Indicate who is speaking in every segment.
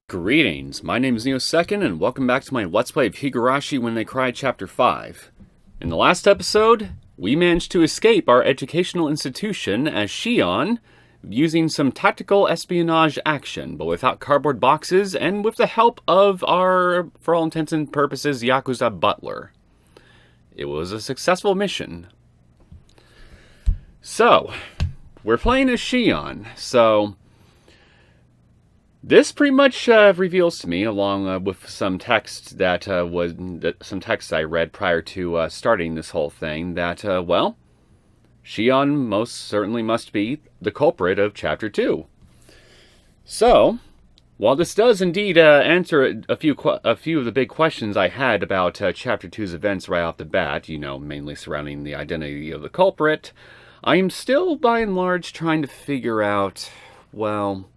Speaker 1: Greetings, my name is Neosekken, and welcome back to my Let's Play of Higurashi When They Cry Chapter 5. In the last episode, we managed to escape our educational institution as Shion, using some tactical espionage action, but without cardboard boxes and with the help of our, for all intents and purposes, Yakuza butler. It was a successful mission. So, we're playing as Shion, so this pretty much reveals to me, along with some text that some text I read prior to starting this whole thing, that well, Shion most certainly must be the culprit of Chapter 2. So, while this does indeed answer a few of the big questions I had about Chapter 2's events right off the bat, mainly surrounding the identity of the culprit, I am still, by and large, trying to figure out, well,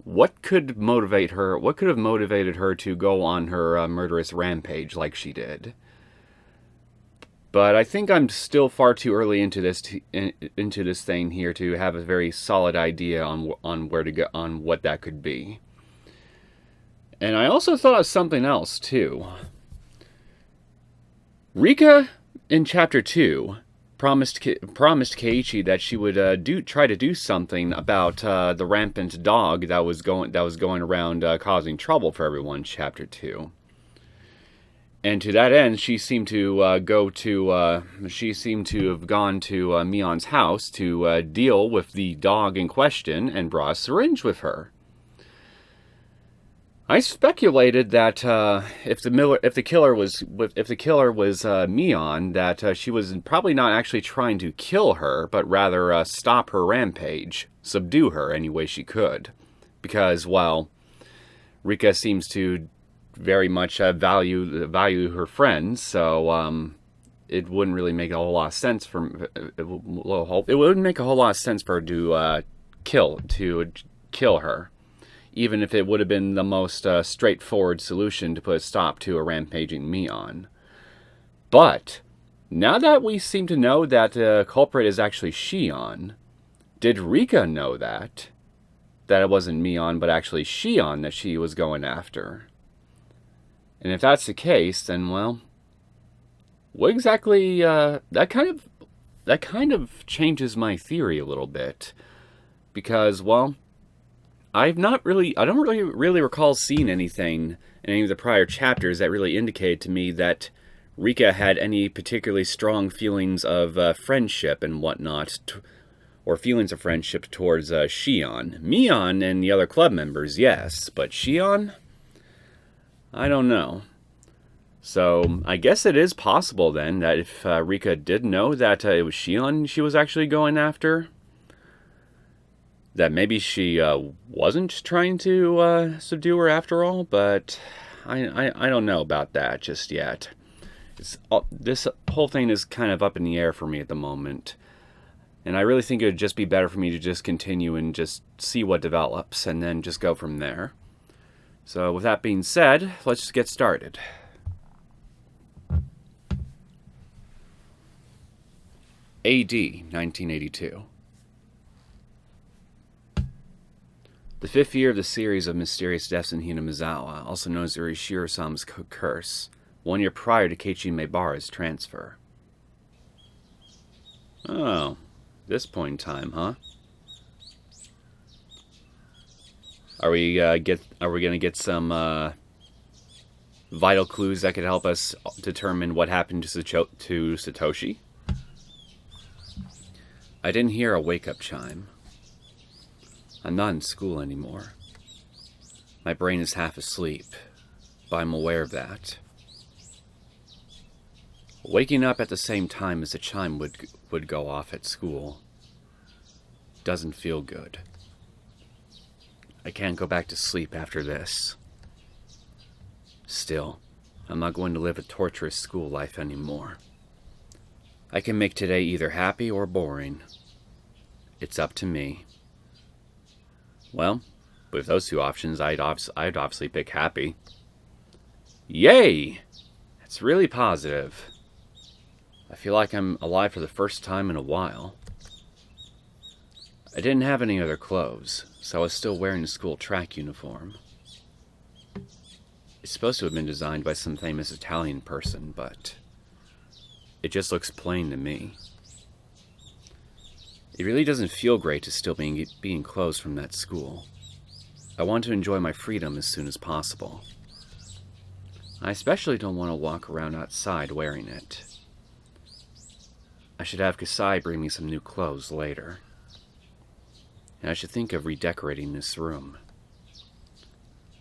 Speaker 1: what could have motivated her to go on her murderous rampage like she did? But I think I'm still far too early into this thing here to have a very solid idea on where to go, on what that could be. And I also thought of something else too. Rika in Chapter 2 promised Keiichi that she would try to do something about the rampant dog that was going around causing trouble for everyone in Chapter 2. And to that end, she seemed to have gone to Mion's house to deal with the dog in question and brought a syringe with her. I speculated that if the killer was Mion, that she was probably not actually trying to kill her, but rather stop her rampage, subdue her any way she could, because well, Rika seems to very much value her friends, so it wouldn't really make a whole lot of sense for it wouldn't make a whole lot of sense for her to kill her. Even if it would have been the most straightforward solution to put a stop to a rampaging Mion. But, now that we seem to know that the culprit is actually Shion, did Rika know that it wasn't Mion, but actually Shion that she was going after? And if that's the case, then, well, what exactly, that kind of changes my theory a little bit. Because, well, I don't really recall seeing anything in any of the prior chapters that really indicated to me that Rika had any particularly strong feelings of friendship and whatnot, or feelings of friendship towards Shion. Mion and the other club members, yes, but Shion? I don't know. So, I guess it is possible then that if Rika did know that it was Shion she was actually going after, that maybe she wasn't trying to subdue her after all, but I don't know about that just yet. This whole thing is kind of up in the air for me at the moment. And I really think it would just be better for me to just continue and just see what develops, and then just go from there. So with that being said, let's just get started. AD 1982. The fifth year of the series of mysterious deaths in Hinamizawa, also known as Urishiro-sama's curse, 1 year prior to Keiichi Maebara's transfer. Oh, this point in time, huh? Are we gonna get some vital clues that could help us determine what happened to Satoshi? I didn't hear a wake-up chime. I'm not in school anymore. My brain is half asleep, but I'm aware of that. Waking up at the same time as the chime would go off at school doesn't feel good. I can't go back to sleep after this. Still, I'm not going to live a torturous school life anymore. I can make today either happy or boring. It's up to me. Well, with those two options, I'd obviously pick happy. Yay! It's really positive. I feel like I'm alive for the first time in a while. I didn't have any other clothes, so I was still wearing the school track uniform. It's supposed to have been designed by some famous Italian person, but it just looks plain to me. It really doesn't feel great to still being closed from that school. I want to enjoy my freedom as soon as possible. I especially don't want to walk around outside wearing it. I should have Kasai bring me some new clothes later. And I should think of redecorating this room.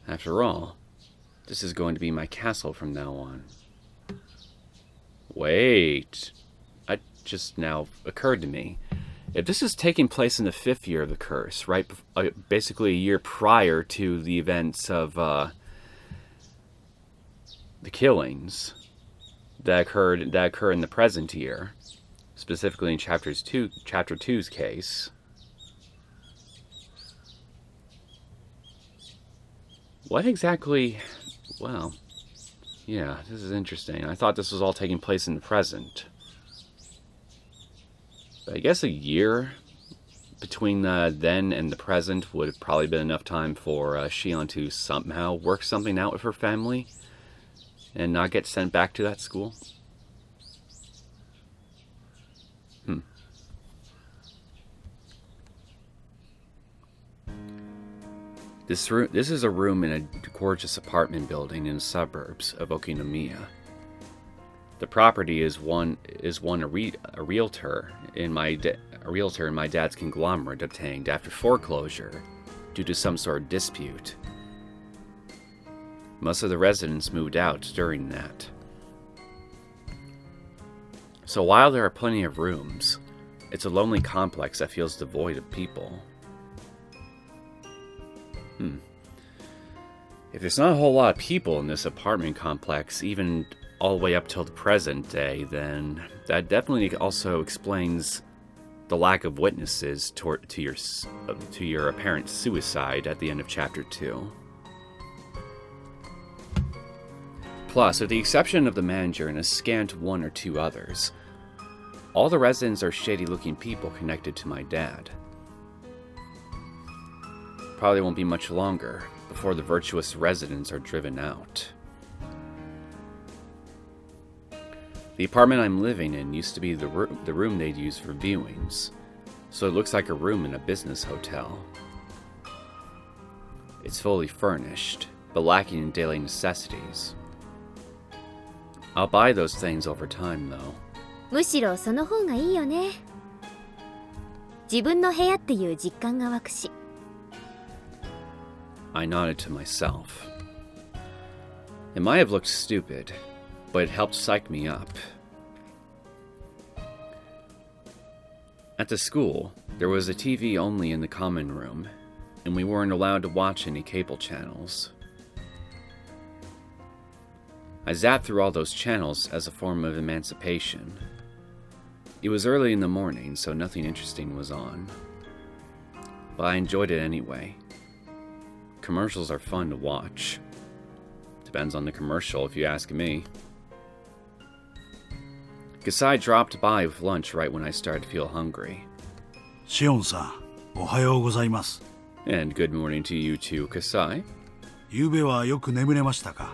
Speaker 1: After all, this is going to be my castle from now on. Wait. It just now occurred to me. If this is taking place in the 5th year of the curse, right? Basically a year prior to the events of the killings that occur in the present year, specifically in Chapter 2's case. What exactly... Well, yeah, this is interesting. I thought this was all taking place in the present. But I guess a year between then and the present would have probably been enough time for Shion to somehow work something out with her family and not get sent back to that school. This is a room in a gorgeous apartment building in the suburbs of Okinomiya. The property is a realtor in my dad's conglomerate obtained after foreclosure due to some sort of dispute. Most of the residents moved out during that. So while there are plenty of rooms, it's a lonely complex that feels devoid of people. If there's not a whole lot of people in this apartment complex, even all the way up till the present day, then that definitely also explains the lack of witnesses to your apparent suicide at the end of Chapter 2. Plus, with the exception of the manager and a scant 1 or 2 others, all the residents are shady-looking people connected to my dad. Probably won't be much longer before the virtuous residents are driven out. The apartment I'm living in used to be the room they'd use for viewings, so it looks like a room in a business hotel. It's fully furnished, but lacking in daily necessities. I'll buy those things over time, though.
Speaker 2: むしろその方がいいよね。自分の部屋っていう実感が湧くし。
Speaker 1: I nodded to myself. It might have looked stupid, but it helped psych me up. At the school, there was a TV only in the common room, and we weren't allowed to watch any cable channels. I zapped through all those channels as a form of emancipation. It was early in the morning, so nothing interesting was on. But I enjoyed it anyway. Commercials are fun to watch. Depends on the commercial, if you ask me. Kasai dropped by with lunch right when I started to feel hungry.
Speaker 3: Shion-san, おはようございます。
Speaker 1: And good morning to you too, Kasai.
Speaker 3: ゆうべはよく眠れましたか？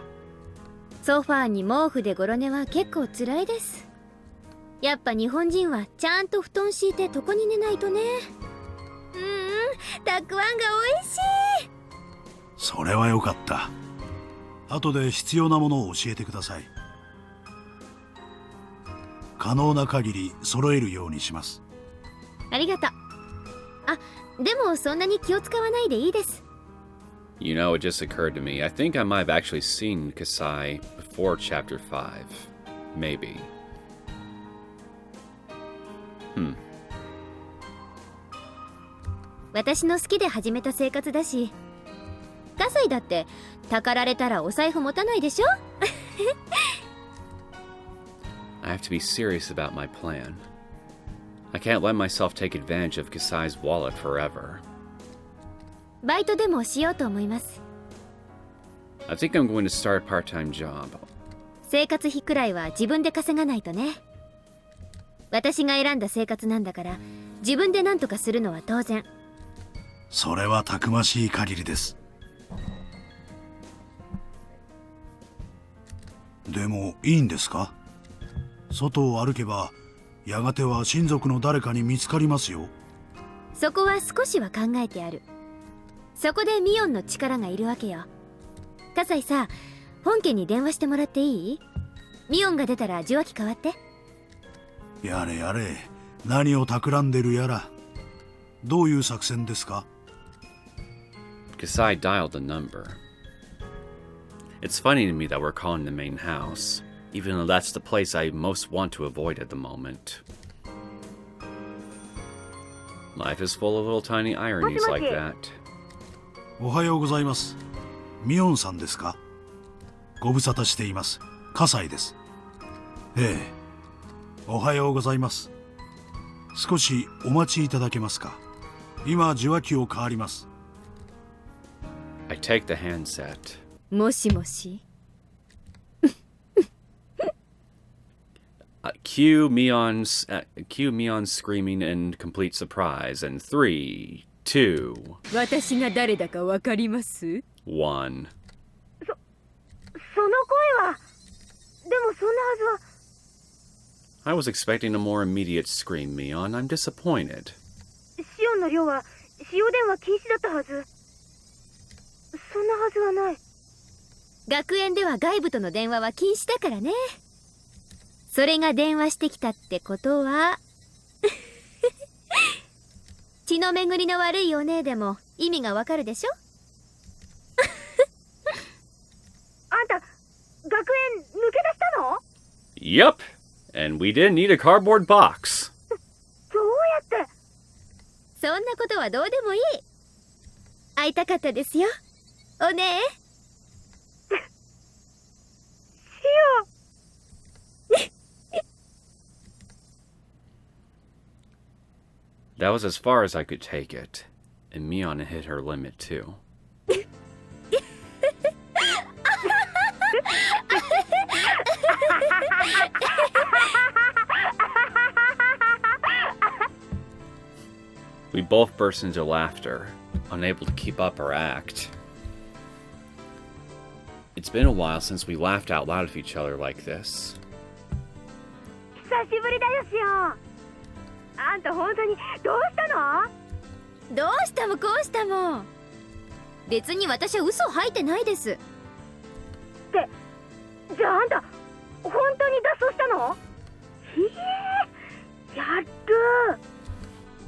Speaker 2: ソファーに毛布でゴロ寝は結構辛いです。やっぱ日本人はちゃんと布団敷いて床に寝ないとね。たくあんが美味しい。
Speaker 3: それはよかった。後で必要なものを教えてください。可能な限り揃えるようにします。
Speaker 2: ありがとう。あ、でもそんなに気を使わないでいいです。
Speaker 1: You know, it just occurred to me. I think I might have actually seen Kasai before Chapter 5. Maybe.
Speaker 2: 私の好きで始めた生活だし、葛西だってたかられたらお財布持たないでしょ
Speaker 1: I have to be serious about my plan. I can't let myself take advantage of Kasai's wallet forever.
Speaker 2: バイトでもしようと思います。
Speaker 1: I think I'm going to start a part-time job.
Speaker 2: 生活費くらいは自分で稼がないとね。私が選んだ生活なんだから、自分で何とかするのは当然。
Speaker 3: それはたくましい限りです。でもいいんですか？外を歩けばやがては親族の誰かに見つかりますよ。
Speaker 2: そこは少しは考えてある。そこでミオンの力がいるわけよ。葛西さ、本家に電話してもらっていい？ミオンが出たら受話器代わって。
Speaker 3: やれやれ、何を企んでるやら。どういう作戦ですか？
Speaker 1: Kasai dialed the number. It's funny to me that we're calling the main house, even though that's the place I most want to avoid at the moment. Life is full of little tiny ironies like that.
Speaker 3: おはようございます。ミオンさんですか？ご無沙汰しています。葛西です。ええ、おはようございます。少しお待ちいただけますか？今受話器を代わります。
Speaker 1: I take the handset.
Speaker 2: もしもし。
Speaker 1: Cue Mion's screaming in complete surprise, and 3, 2,
Speaker 2: 私が誰だかわかります？
Speaker 1: 1.
Speaker 4: その声は、でもそんなはずは。
Speaker 1: I was expecting a more immediate scream, Mion. I'm disappointed.
Speaker 4: シオンの寮は使用電話禁止だったはず。そんなはずはない。
Speaker 2: 学園では外部との電話は禁止だからね。それが電話してきたってことは血の巡りの悪いお姉でも意味がわかるでしょ？
Speaker 4: あんた、学園抜け出したの？
Speaker 1: Yup, and we didn't need a cardboard box.
Speaker 4: どうやって？
Speaker 2: そんなことはどうでもいい。会いたかったですよ、お姉。
Speaker 4: シオン。
Speaker 1: That was as far as I could take it, and Mion hit her limit too. We both burst into laughter, unable to keep up our act. It's been a while since we laughed out loud at each other like this.
Speaker 4: 久しぶりだよ、シオン。あんた本当にどうしたの？
Speaker 2: どうしたもこうしたも。別に私は嘘吐いてないです。
Speaker 4: って、じゃああんた本当に脱走したの？ひえ、やる。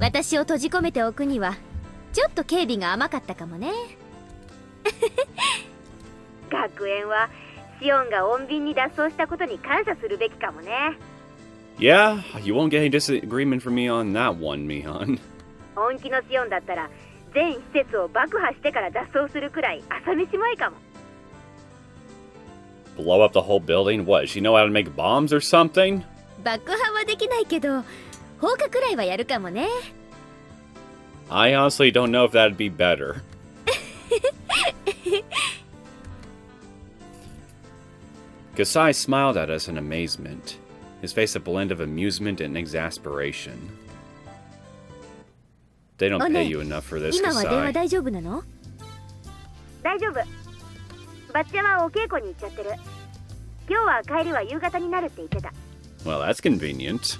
Speaker 2: 私を閉じ込めておくにはちょっと警備が甘かったかもね。
Speaker 4: 学園はシオンが穏便に脱走したことに感謝するべきかもね。
Speaker 1: Yeah, you won't get any disagreement from me on that one, Mion.
Speaker 4: 本気のシオンだったら全施設を爆破してから脱走するくらい朝飯前かも。
Speaker 1: Blow up the whole building? What, does she know how to make bombs or something?
Speaker 2: 爆破はできないけど放火くらいはやるかもね。
Speaker 1: I honestly don't know if that'd be better. Kasai smiled at us in amazement, his face a blend of amusement and exasperation. They don't pay you enough for this,
Speaker 2: 今は電話
Speaker 1: Kasai.
Speaker 2: 大丈夫なの？
Speaker 4: 大丈夫。バッチャはお稽古に行っちゃってる。今日は帰りは夕方になるって言ってた。
Speaker 1: Well, that's convenient.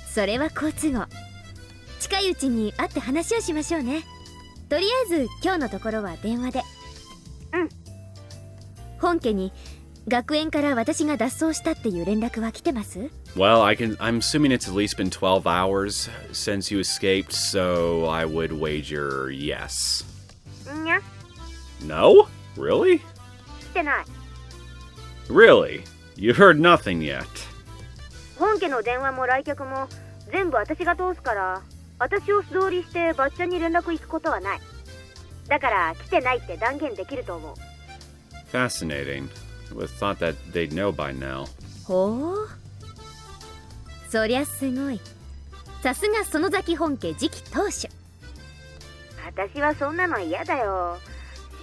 Speaker 2: それは好都合。近いうちに会って話をしましょうね。とりあえず今日のところは電話で。
Speaker 4: うん。
Speaker 2: 本家に学園から私が脱走したっていう連絡は来てます？
Speaker 1: Well, I'm assuming it's at least been 12 hours since you escaped, so I would wager yes.
Speaker 4: んや、
Speaker 1: No? Really?
Speaker 4: 来てない。
Speaker 1: Really? You heard nothing yet.
Speaker 4: 本家の電話も来客も全部私が通すから、私を素通りしてバッチャに連絡行くことはない。だから来てないって断言できると思う。
Speaker 1: Fascinating. I would have thought that they'd know by now.
Speaker 2: ほう。そりゃすごい。さすが園崎本家次期当主。
Speaker 4: 私はそんなの嫌だよ。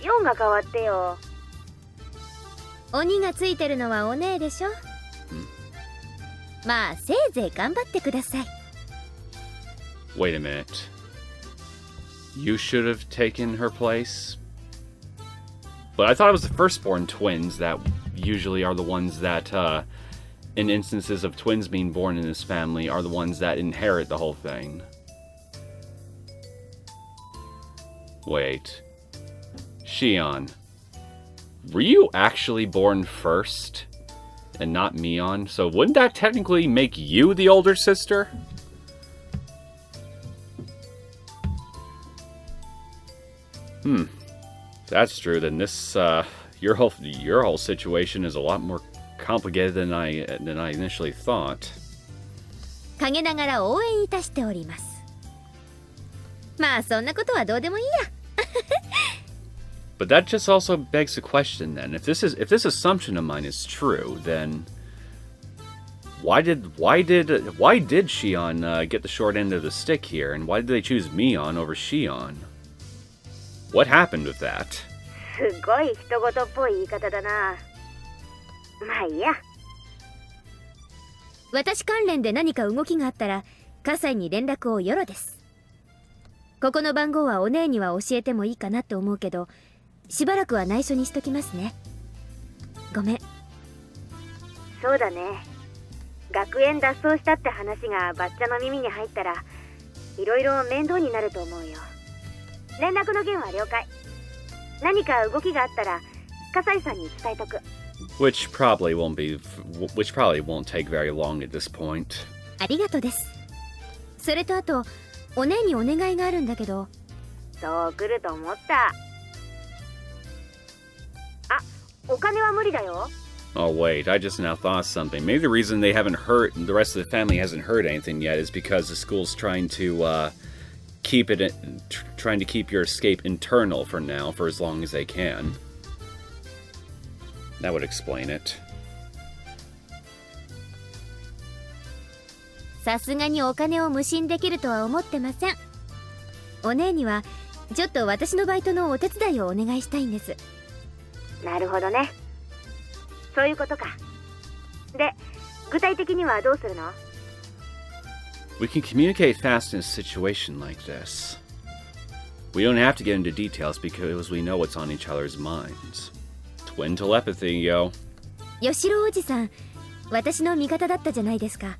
Speaker 4: シオンが変わってよ。
Speaker 2: 鬼がついてるのはお姉でしょ。まあせいぜい頑張ってください。
Speaker 1: Wait a minute. You should have taken her place? But I thought it was the firstborn twins that usually are the ones that, in instances of twins being born in this family, are the ones that inherit the whole thing. Wait. Shion. Were you actually born first? And not Mion? So wouldn't that technically make you the older sister? That's true. Then this, your whole situation is a lot more complicated than I initially thought.
Speaker 2: 陰ながら応援いたしております。まあそんなことはどうでもいいや。
Speaker 1: But that just also begs the question then. If this assumption of mine is true, then why did Shion get the short end of the stick here, and why did they choose Mion over Shion? What happened with that?
Speaker 4: すごい人事っぽい言い方だな。まあいいや。
Speaker 2: 私関連で何か動きがあったら、葛西に連絡をよろです。ここの番号はお姉には教えてもいいかなって思うけど、しばらくは内緒にしときますね。ごめん。
Speaker 4: そうだね。学園脱走したって話がバッチャの耳に入ったら、いろいろ面倒になると思うよ。連絡の件は了解。何か動きがあったら、葛西さんに伝えとく。
Speaker 1: Which probably won't take very long at this point.
Speaker 2: ありがとうです。それとあと、お姉にお願いがあるんだけど。
Speaker 4: そう来ると思った。あ、お金は無理だよ。
Speaker 1: Oh wait, I just now thought of something. Maybe the reason the rest of the family hasn't heard anything yet is because the school's trying to keep your escape internal for now, for as long as they can. That would explain it.
Speaker 2: さすがにお金を無心できるとは思ってません。お姉にはちょっと私のバイトのお手伝いをお願いしたいんです。
Speaker 4: なるほどね。そういうことか。で、具体的にはどうするの？
Speaker 1: We can communicate fast in a situation like this. We don't have to get into details because we know what's on each other's minds. Twin telepathy, yo.
Speaker 2: 吉郎おじさん、私の味方だったじゃないですか。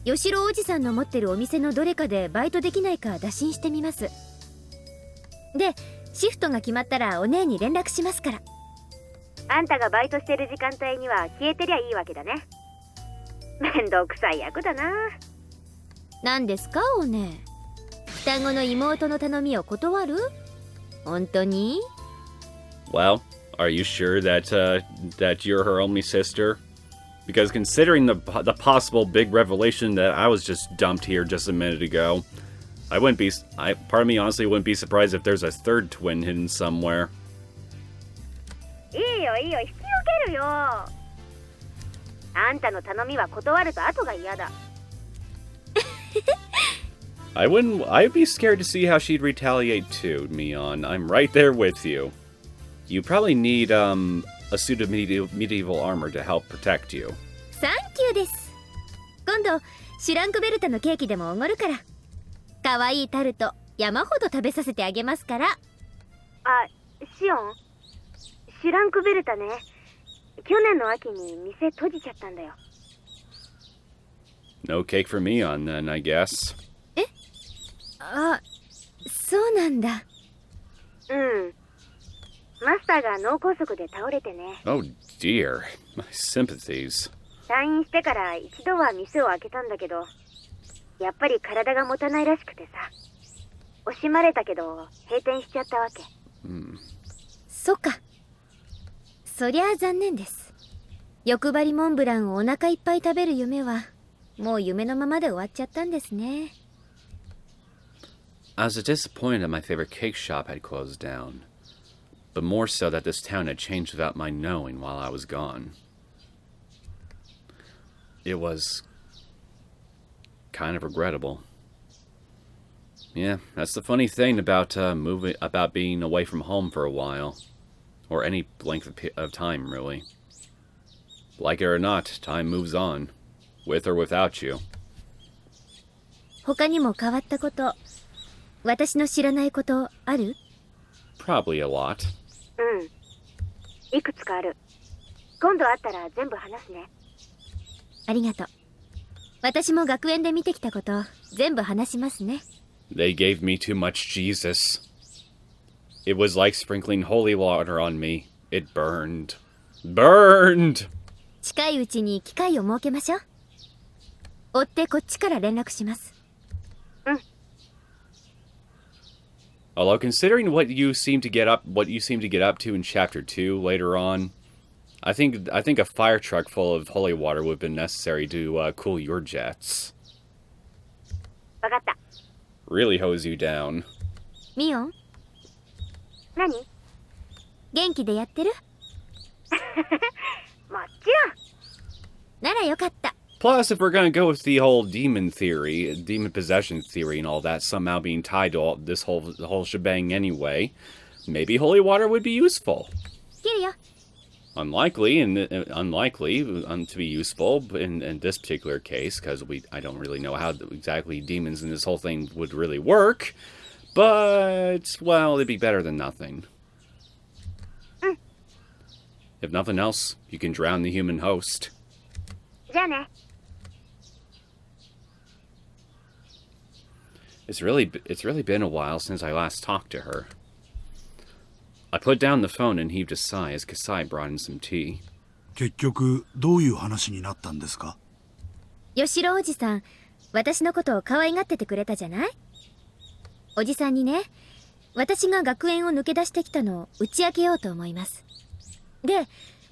Speaker 2: 吉郎おじさんの持ってるお店のどれかでバイトできないか打診してみます。で、シフトが決まったらお姉に連絡しますから。
Speaker 4: あんたがバイトしてる時間帯には消えてりゃいいわけだね。めんどくさい役だな。
Speaker 2: 何ですかお姉。双子の妹の頼みを断る？本当に？
Speaker 1: Well, are you sure that you're her only sister? Because considering the possible big revelation that I was just dumped here just a minute ago, part of me honestly wouldn't be surprised if there's a third twin hidden somewhere.
Speaker 4: いいよいいよ、引き受けるよ。あんたの頼みは断ると後が嫌だ。
Speaker 1: I'd be scared to see how she'd retaliate too, Mion. I'm right there with you. You probably need a suit of medieval armor to help protect you.
Speaker 2: サンキューです。今度シュランクベルタのケーキでもおごるから。可愛いタルト山ほど食べさせてあげますから。
Speaker 4: あ、シオン、シュランクベルタね。去年の秋に店閉じちゃったんだよ。
Speaker 1: No cake for Mion then, I guess.
Speaker 2: え？あ、そうなんだ。
Speaker 4: うん。マスターが脳梗塞で倒れてね。
Speaker 1: Oh dear, my sympathies.
Speaker 4: 退院してから一度は店を開けたんだけど、やっぱり体が持たないらしくてさ、惜しまれたけど閉店しちゃったわけ。
Speaker 2: そっか。そりゃあ残念です。欲張りモンブランをお腹いっぱい食べる夢はもう夢のままで終わっちゃったんですね。
Speaker 1: I was disappointed that my favorite cake shop had closed down, but more so that this town had changed without my knowing while I was gone. It was kind of regrettable. Yeah, that's the funny thing about being away from home for a while, or any length of time, really. Like it or not, time moves on, with or without you.
Speaker 2: 他にも変わったこと、私の知らないことある？
Speaker 1: Probably a lot.
Speaker 4: うん。いくつかある。今度会ったら全部話すね。
Speaker 2: ありがとう。私も学園で見てきたこと全部話しますね。
Speaker 1: They gave me too much Jesus. It was like sprinkling holy water on me. It burned. Burned!
Speaker 2: 近いうちに機会を設けましょう。追ってこっちから連絡します。
Speaker 1: Although considering what you seem to get up to in chapter 2 later on, I think a fire truck full of holy water would have been necessary to cool your jets.
Speaker 4: わかった。
Speaker 1: Really hose you down.
Speaker 2: ミオン、
Speaker 4: 何？
Speaker 2: 元気でやってる？
Speaker 4: もちろん。
Speaker 2: ならよかった。
Speaker 1: Plus, if we're gonna go with the whole demon theory, demon possession theory and all that somehow being tied to all this the whole shebang anyway, maybe holy water would be useful.
Speaker 2: 切るよ。
Speaker 1: Unlikely to be useful in this particular case, because I don't really know how exactly demons in this whole thing would really work. But, well, it'd be better than nothing. If nothing else, you can drown the human host.
Speaker 4: じゃあね。
Speaker 1: It's really been a while since I last talked to her. I put down the phone and heaved a sigh as Kasai brought in some tea.
Speaker 3: 結局どういう話になったんですか？
Speaker 2: 吉郎おじさん、私のことを可愛がっててくれたじゃない？おじさんにね、私が学園を抜け出してきたのを打ち明けようと思います。で、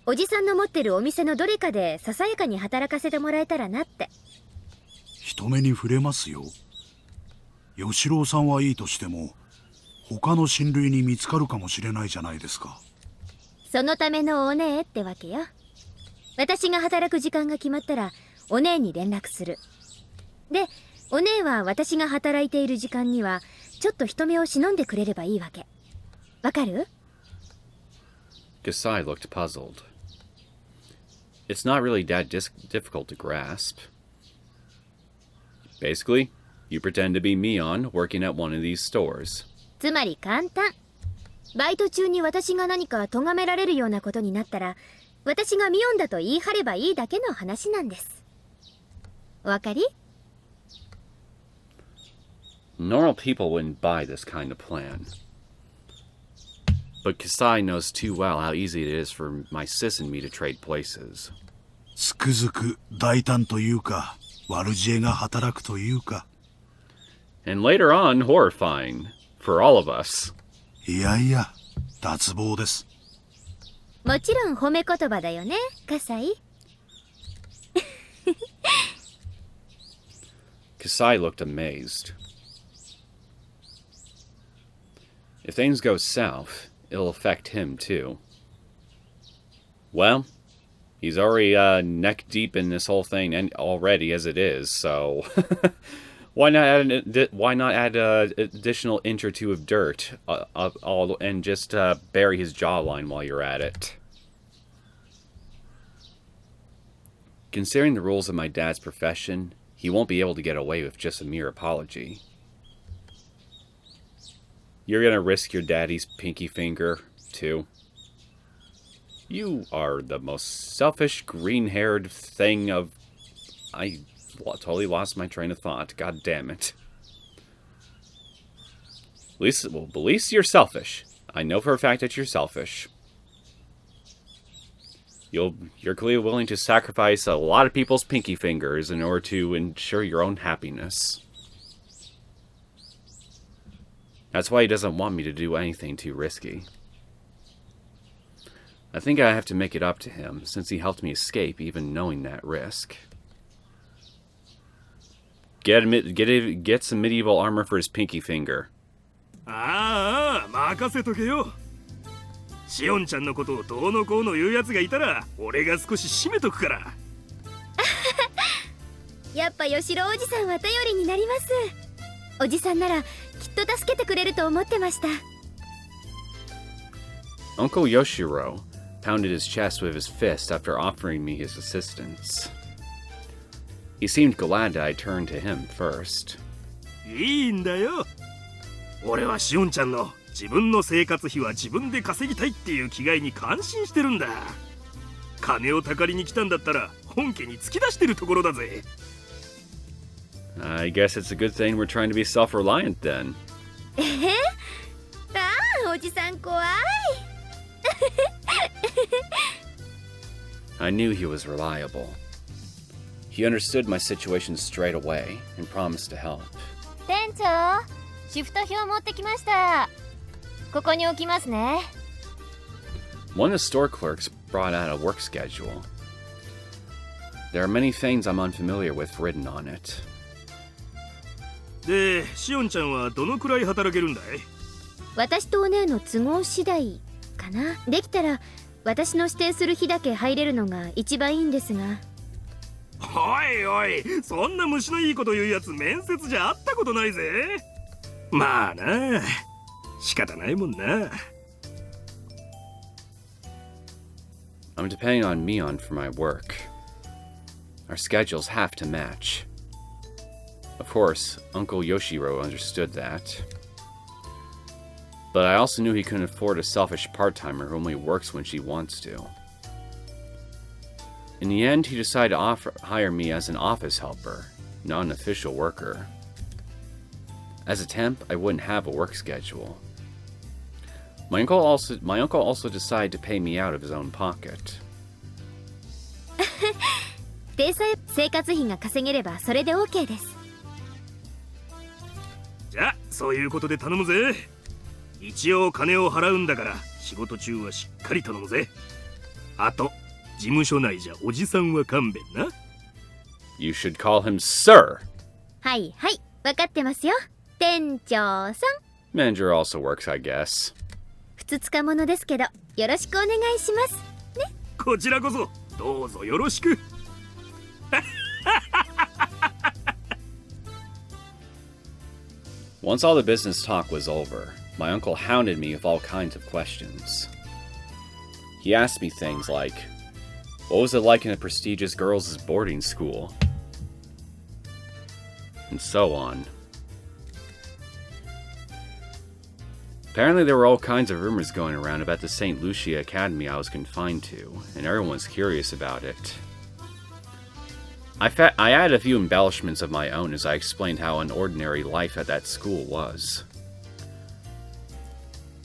Speaker 2: おじさんの持ってるお店のどれかでささやかに働かせてもらえたらなって。
Speaker 3: 人目に触れますよ。吉郎さんはいいとしても、他の親類に見つかるかもしれないじゃないですか。
Speaker 2: そのためのお姉ってわけよ。私が働く時間が決まったらお姉に連絡する。で、お姉は私が働いている時間にはちょっと人目を忍んでくれればいいわけ。わかる？
Speaker 1: Kasai looked puzzled. It's not really that difficult to grasp. Basically, you pretend to be Mion working at one of these stores.
Speaker 2: つまり簡単。バイト中に私が何か咎められるようなことになったら、私がミオンだと言い張ればいいだけの話なんです。お分かり？
Speaker 1: Normal people wouldn't buy this kind of plan. But Kasai knows too well how easy it is for my sis and me to trade places.
Speaker 3: つくづく大胆というか、悪知恵が働くというか。
Speaker 1: And later on, horrifying. For all of us.
Speaker 3: いやいや、脱帽です。
Speaker 2: もちろん褒め言葉だよね、葛西。
Speaker 1: Kasai looked amazed. If things go south, it'll affect him too. Well, he's already neck deep in this whole thing and already as it is, so why not add an additional inch or two of dirt and just bury his jawline while you're at it? Considering the rules of my dad's profession, he won't be able to get away with just a mere apology. You're gonna risk your daddy's pinky finger, too? You are the most selfish, green-haired thing of... I totally lost my train of thought. God damn it. At least you're selfish. I know for a fact that you're selfish. You're clearly willing to sacrifice a lot of people's pinky fingers in order to ensure your own happiness. That's why he doesn't want me to do anything too risky. I think I have to make it up to him, since he helped me escape even knowing that risk. Get some medieval armor for his pinky finger.
Speaker 5: ああ、任せとけよ。シオンちゃんのことをどうのこうの言うやつがいたら、俺が少し締めとくから。
Speaker 2: やっぱ吉郎おじさんは頼りになります。おじさんならきっと助けてくれると思ってました。
Speaker 1: Uncle Yoshiro pounded his chest with his fist after offering me his assistance. He seemed glad that I turned to him first.
Speaker 5: いいんだよ。俺はシオンちゃんの自分の生活費は自分で稼ぎたいっていう気概に感心してるんだ。金をたかりに来たんだったら本家に突き出してるところだぜ。
Speaker 1: I guess it's a good thing we're trying to be self-reliant then.
Speaker 2: ああ、おじさん怖い。
Speaker 1: I knew he was reliable. He understood my situation straight away and promised to help.
Speaker 2: 店長、シフト表持ってきました。ここに置きますね。
Speaker 1: One of the store clerks brought out a work schedule. There are many things I'm unfamiliar with written on it.
Speaker 5: で、シオンちゃんはどのくらい働けるんだい？
Speaker 2: 私とお姉の都合次第かな。できたら私の指定する日だけ入れるのが一番いいんですが。
Speaker 5: おいおい、そんな虫のいいこと言うやつ面接じゃ会ったことないぜ。まあな、仕方ないもんな。
Speaker 1: I'm depending on Mion for my work. Our schedules have to match. Of course, Uncle Yoshiro understood that. But I also knew he couldn't afford a selfish part-timer who only works when she wants to. In the end, he decided to hire me as an office helper, not an official worker. As a temp, I wouldn't have a work schedule. My uncle also decided to pay me out of his own pocket.
Speaker 2: でさえ生活費が稼げればそれで OK です。
Speaker 5: じゃあそういうことで頼むぜ。一応金を払うんだから仕事中はしっかり頼むぜ。あと事務所内じゃおじさんは勘弁な。
Speaker 1: You should call him Sir.
Speaker 2: はいはい、分かってますよ。店長さん。
Speaker 1: Manager also works, I guess.
Speaker 2: ふつつかものですけど、よろしくお願いします。ね。
Speaker 5: こちらこそどうぞよろしく。
Speaker 1: Once all the business talk was over, my uncle hounded me with all kinds of questions. He asked me things like, what was it like in a prestigious girls' boarding school? And so on. Apparently there were all kinds of rumors going around about the St. Lucia Academy I was confined to, and everyone was curious about it. I added a few embellishments of my own as I explained how unordinary life at that school was.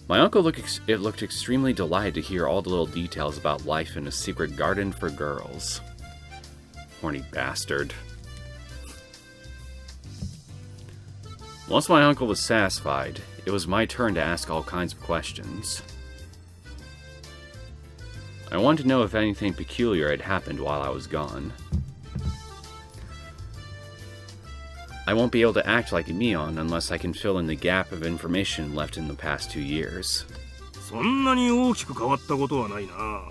Speaker 1: My uncle looked extremely delighted to hear all the little details about life in a secret garden for girls. Horny bastard. Once my uncle was satisfied, it was my turn to ask all kinds of questions. I wanted to know if anything peculiar had happened while I was gone. I won't be able to act like Mion unless I can fill in the gap of information left in the past 2 years.
Speaker 5: そんなに大きく変わったことはないな。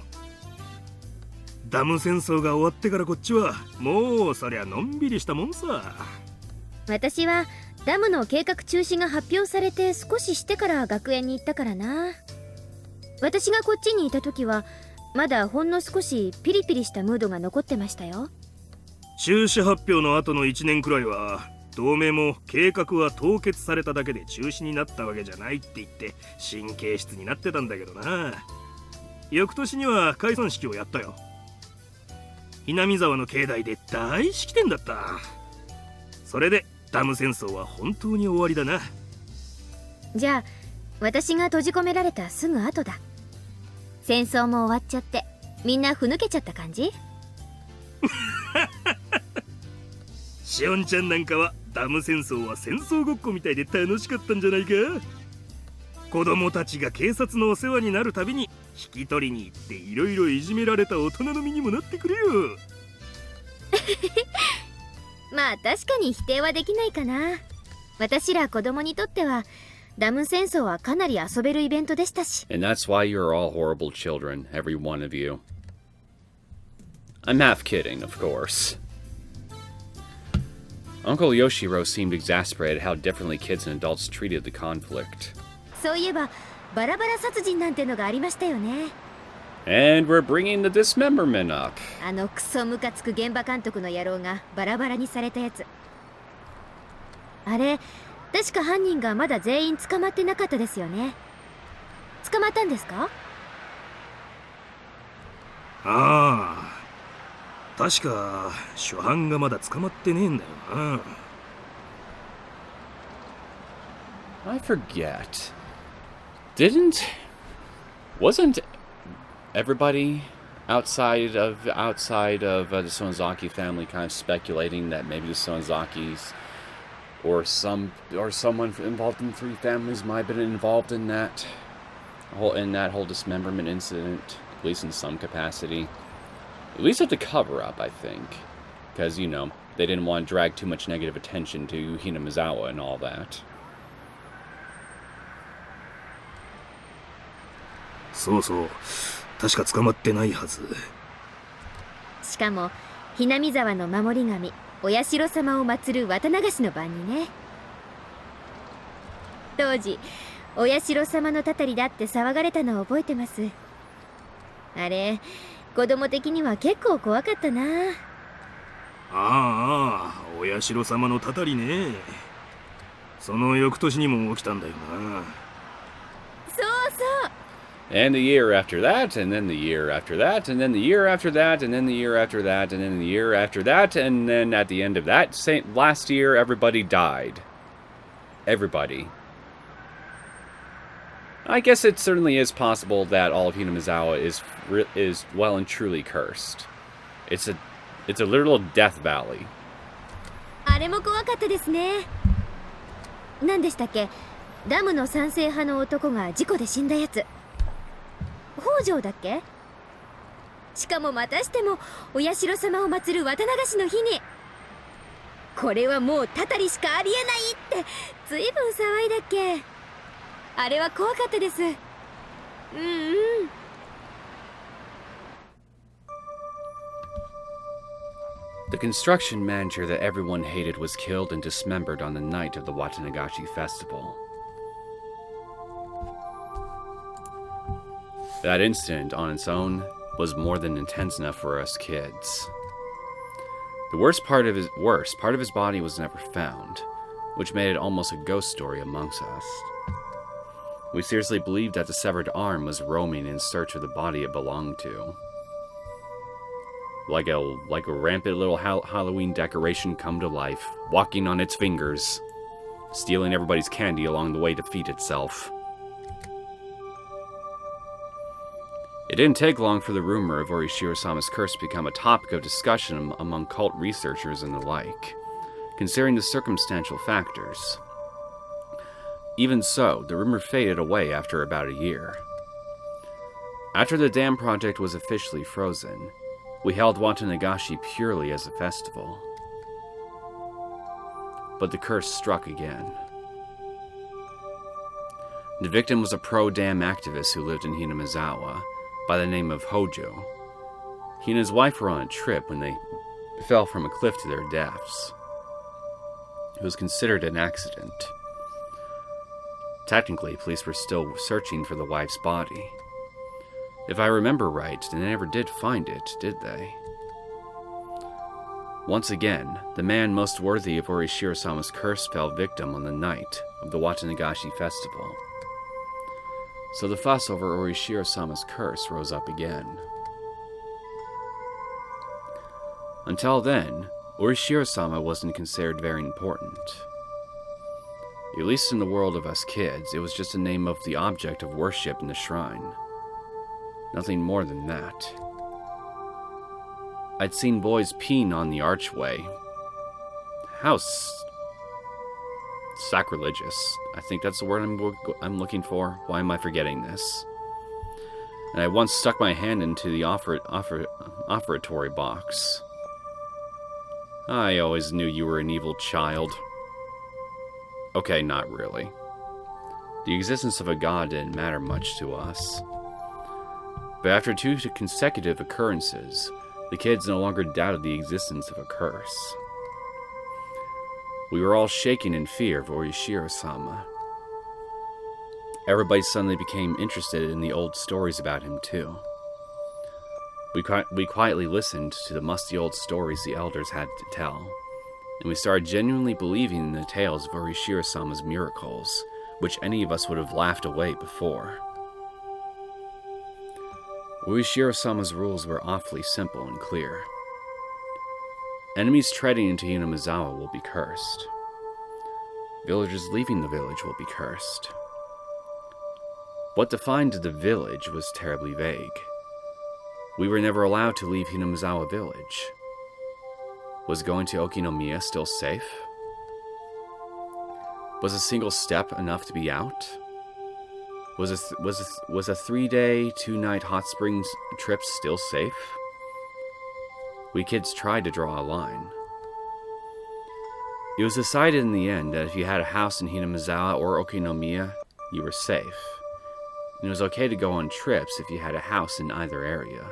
Speaker 5: ダム戦争が終わってからこっちはもうそりゃのんびりしたもんさ。
Speaker 2: 私はダムの計画中止が発表されて少ししてから学園に行ったからな。私がこっちにいた時はまだほんの少しピリピリしたムードが残ってましたよ。
Speaker 5: 中止発表の後の1年くらいは同盟も計画は凍結されただけで中止になったわけじゃないって言って神経質になってたんだけどな。翌年には解散式をやったよ。南沢の境内で大式典だった。それでダム戦争は本当に終わりだな。
Speaker 2: じゃあ私が閉じ込められたすぐ後だ。戦争も終わっちゃってみんなふぬけちゃった感じ？
Speaker 5: しおんちゃんなんかはダム戦争は戦争ごっこみたいで楽しかったんじゃないか。子供たちが警察のお世話になるたびに引き取りに行っていろいろいじめられた大人の身にもなってくれよ。
Speaker 2: まあ確かに否定はできないかな。私ら子供にとってはダム戦争はかなり遊べるイベントでしたし。
Speaker 1: And that's why you're all horrible children, every one of you. I'm half kidding, of course. Uncle Yoshiro seemed exasperated how differently kids and adults treated the conflict.
Speaker 2: そういえばバラバラ殺人なんてのがありましたよね。
Speaker 1: And we're bringing the dismemberment up.
Speaker 2: あのクソムカつく現場監督の野郎がバラバラにされたやつ。あれ確か犯人がまだ全員捕まってなかったですよね。捕まったんですか？
Speaker 5: ああ、確か初犯がまだ捕まってねえんだよな。
Speaker 1: I forget. Wasn't everybody outside of the Sonozaki family kind of speculating that maybe the Sonozakis or someone involved in 3 families might have been involved in that whole dismemberment incident, at least in some capacity? At least at the cover-up, I think. Because, you know, they didn't want to drag too much negative attention to Hinamizawa and all that.
Speaker 5: そうそう、確か捕まってないはず。
Speaker 2: しかもひなみ沢の守り神お社様を祀る綿流しの番にね。当時お社様のたたりだって騒がれたのを覚えてます。あれ子供的には結構怖かったな。
Speaker 5: ああ、お社様のたたりね。その翌年にも起きたんだよな。
Speaker 2: そうそう。
Speaker 1: And the year after that, and then the year after that, and then the year after that, and then the year after that, and then the year after that, and then at the end of that last year, everybody died. Everybody. I guess it certainly is possible that all of Hinamizawa is well and truly cursed. It's a literal death valley.
Speaker 2: あれも怖かったですね。何でしたっけ？ダムの賛成派の男が事故で死んだやつ。北条だっけ？しかもまたしてもお社様を祀る綿流しの日に。これはもうたたりしかありえないってずいぶん騒いだっけ。あれは怖かったです。うんうん。
Speaker 1: The construction manager that everyone hated was killed and dismembered on the night of the Watanagashi festival. That incident on its own was more than intense enough for us kids. The worst part of his body was never found, which made it almost a ghost story amongst us. We seriously believed that the severed arm was roaming in search of the body it belonged to. Like a rampant little Halloween decoration come to life, walking on its fingers, stealing everybody's candy along the way to feed itself. It didn't take long for the rumor of Orishiro-sama's curse to become a topic of discussion among cult researchers and the like, considering the circumstantial factors. Even so, the rumor faded away after about a year. After the dam project was officially frozen, we held Watanagashi purely as a festival. But the curse struck again. The victim was a pro-dam activist who lived in Hinamizawa, by the name of Hojo. He and his wife were on a trip when they fell from a cliff to their deaths. It was considered an accident. Technically, police were still searching for the wife's body. If I remember right, they never did find it, did they? Once again, the man most worthy of Orishiro-sama's curse fell victim on the night of the Watanagashi festival. So the fuss over Orishiro-sama's curse rose up again. Until then, Orishiro-sama wasn't considered very important. At least in the world of us kids, it was just the name of the object of worship in the shrine. Nothing more than that. I'd seen boys peeing on the archway. How sacrilegious. I think that's the word I'm looking for. Why am I forgetting this? And I once stuck my hand into the offertory box. I always knew you were an evil child. Okay, not really. The existence of a god didn't matter much to us. But after 2 consecutive occurrences, the kids no longer doubted the existence of a curse. We were all shaking in fear of Orishiro-sama. Everybody suddenly became interested in the old stories about him, too. We quietly listened to the musty old stories the elders had to tell, and we started genuinely believing in the tales of Orishiro-sama's miracles, which any of us would have laughed away before. Ueshiro-sama's rules were awfully simple and clear. Enemies treading into Hinamizawa will be cursed. Villagers leaving the village will be cursed. What defined the village was terribly vague. We were never allowed to leave Hinamizawa village. Was going to Okinomiya still safe? Was a single step enough to be out? Was a 3-day, 2-night hot springs trip still safe? We kids tried to draw a line. It was decided in the end that if you had a house in Hinamizawa or Okinomiya, you were safe. And it was okay to go on trips if you had a house in either area.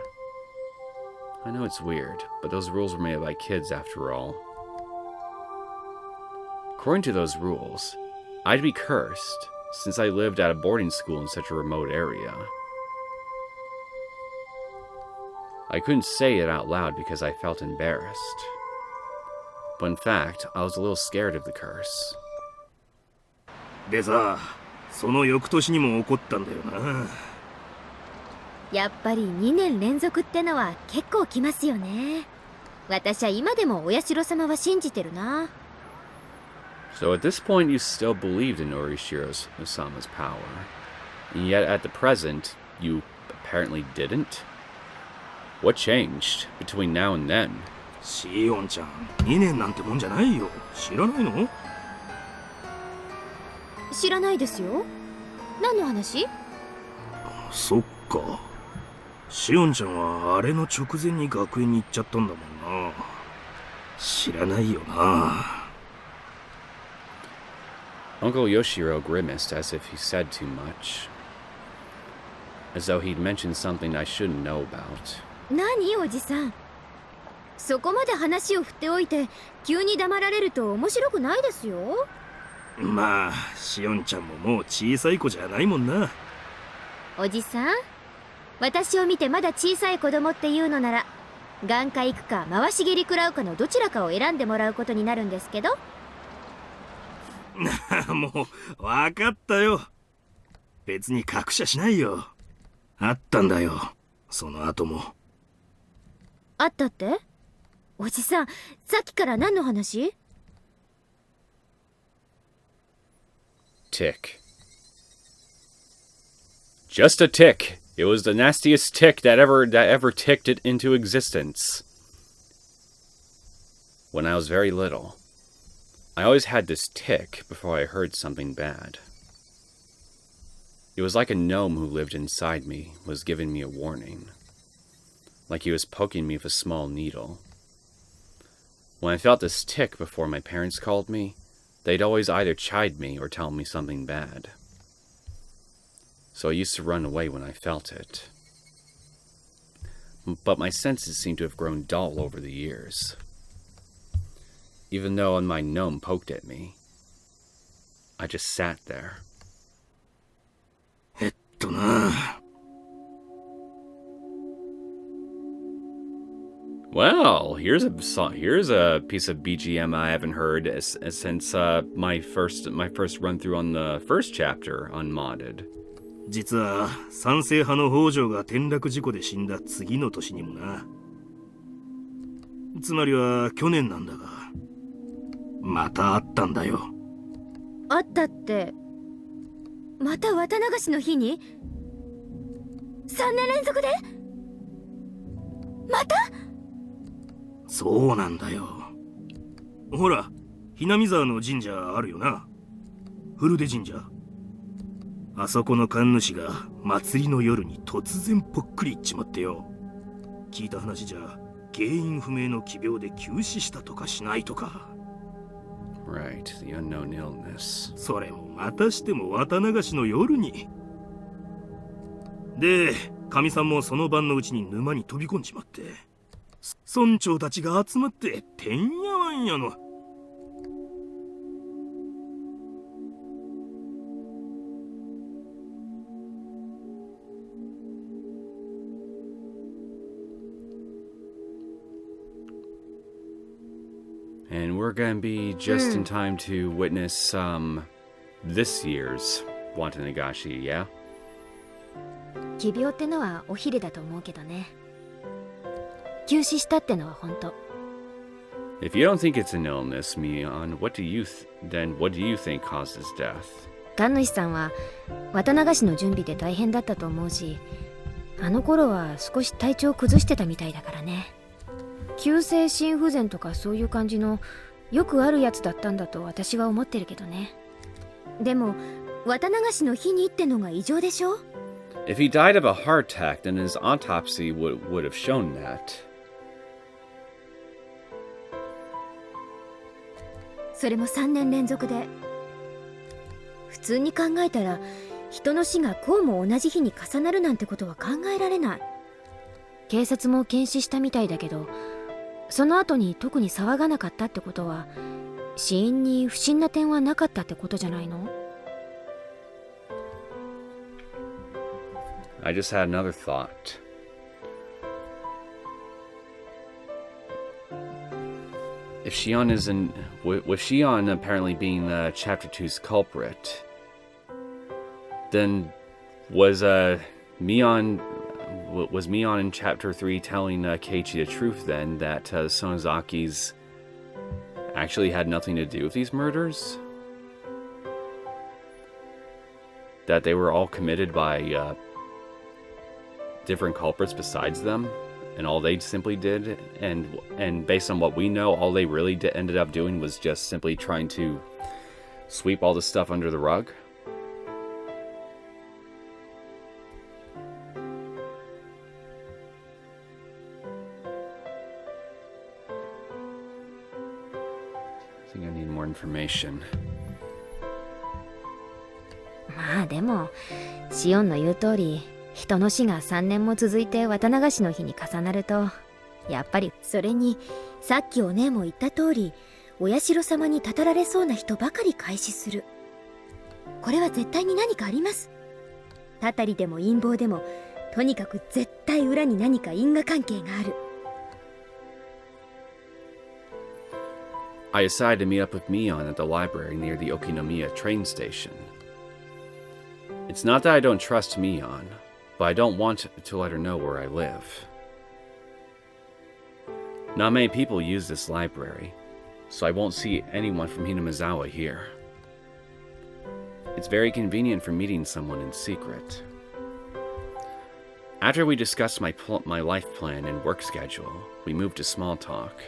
Speaker 1: I know it's weird, but those rules were made by kids after all. According to those rules, I'd be cursed since I lived at a boarding school in such a remote area. I couldn't say it out loud because I felt embarrassed. But in fact, I was a little scared of the curse.
Speaker 5: でさ、その翌年にも起こったんだよな。
Speaker 2: やっぱり2年連続ってのは結構きますよね。私は今でもお社様は信じてるな。
Speaker 1: So at this point you still believed in Ueshiro-sama's power. And yet at the present, you apparently didn't? What changed between now and then?
Speaker 5: シオンちゃん、2年なんてもんじゃないよ。知らないの？
Speaker 2: 知らないですよ。何の話？
Speaker 5: そっか。シオンちゃんはあれの直前に学園に行っちゃったんだもんな。知らないよな。
Speaker 1: Uncle Yoshiro grimaced as if he said too much. As though he'd mentioned something I shouldn't know about.
Speaker 2: 何おじさん。そこまで話を振っておいて急に黙られると面白くないですよ。
Speaker 5: まあ、シオンちゃんももう小さい子じゃないもんな。
Speaker 2: おじさん、私を見てまだ小さい子供っていうのなら眼科行くか回し蹴り食らうかのどちらかを選んでもらうことになるんですけど。
Speaker 5: もう分かったよ。別に隠しゃしないよ。あったんだよ、その後も。
Speaker 2: あったって？おじさん、さっきから何の話？
Speaker 1: Tick. Just a tick. It was the nastiest tick that ever ticked it into existence. When I was very little, I always had this tick before I heard something bad. It was like a gnome who lived inside me was giving me a warning. Like he was poking me with a small needle. When I felt this tick before my parents called me, they'd always either chide me or tell me something bad. So I used to run away when I felt it. But my senses seem to have grown dull over the years. Even though my gnome poked at me, I just sat there. Well, here's a piece of BGM I haven't heard since my first run through on the first chapter unmodded.
Speaker 5: 実は賛成派の北条が転落事故で死んだ次の年にもな。つまりは去年なんだが、またあったんだよ。
Speaker 2: あったって、また綿流しの日に3年連続でまた？
Speaker 5: そうなんだよ。ほら、ひなみ沢の神社あるよな。古出神社。あそこの神主が祭りの夜に突然ぽっくりいっちまってよ。聞いた話じゃ原因不明の奇病で急死したとかしないとか。
Speaker 1: Right, the unknown illness.
Speaker 5: それもまたしても綿流しの夜に。で、神さんもその晩のうちに沼に飛び込んじまって。村長たちが集まっててんやわんやの。
Speaker 1: And we're gonna be just in time to witness this year's Watanagashi, yeah?
Speaker 2: 奇病ってのはおひれだと思うけどね。急死したってのは本当。
Speaker 1: If you don't think it's an illness, Mion, what do you think caused his death?
Speaker 2: 神主さんは綿流しの準備で大変だったと思うし、あの頃は少し体調崩してたみたいだからね。急性心不全とかそういう感じのよくあるやつだったんだと私は思ってるけどね。でも綿流しの日にってのが異常でしょ。
Speaker 1: If he died of a heart attack, then his autopsy would have shown that.
Speaker 2: それも3年連続で。普通に考えたら人の死がこうも同じ日に重なるなんてことは考えられない。警察も検視したみたいだけど、その後に特に騒がなかったってことは死因に不審な点はなかったってことじゃないの？
Speaker 1: I just had another thought. If Shion with Shion apparently being Chapter 2's culprit, then was Mion in Chapter 3 telling Keiichi the truth then, that Sonozaki's actually had nothing to do with these murders? That they were all committed by different culprits besides them, and all they simply did, and based on what we know, all they really ended up doing was just simply trying to sweep all this stuff under the rug? I think I need more information.
Speaker 2: まあでもシオンの言う通り、人の死が3年も続いて綿流しの日に重なると、やっぱり。それにさっきお姉も言った通り、お社様にたたられそうな人ばかり開始する。これは絶対に何かあります。たたりでも陰謀でも、とにかく絶対裏に何か因果関係がある。
Speaker 1: I decided to meet up with Mion at the library near the Okinomiya train station. It's not that I don't trust Mion, but I don't want to let her know where I live. Not many people use this library, so I won't see anyone from Higurashi here. It's very convenient for meeting someone in secret. After we discussed my life plan and work schedule, we moved to small talk.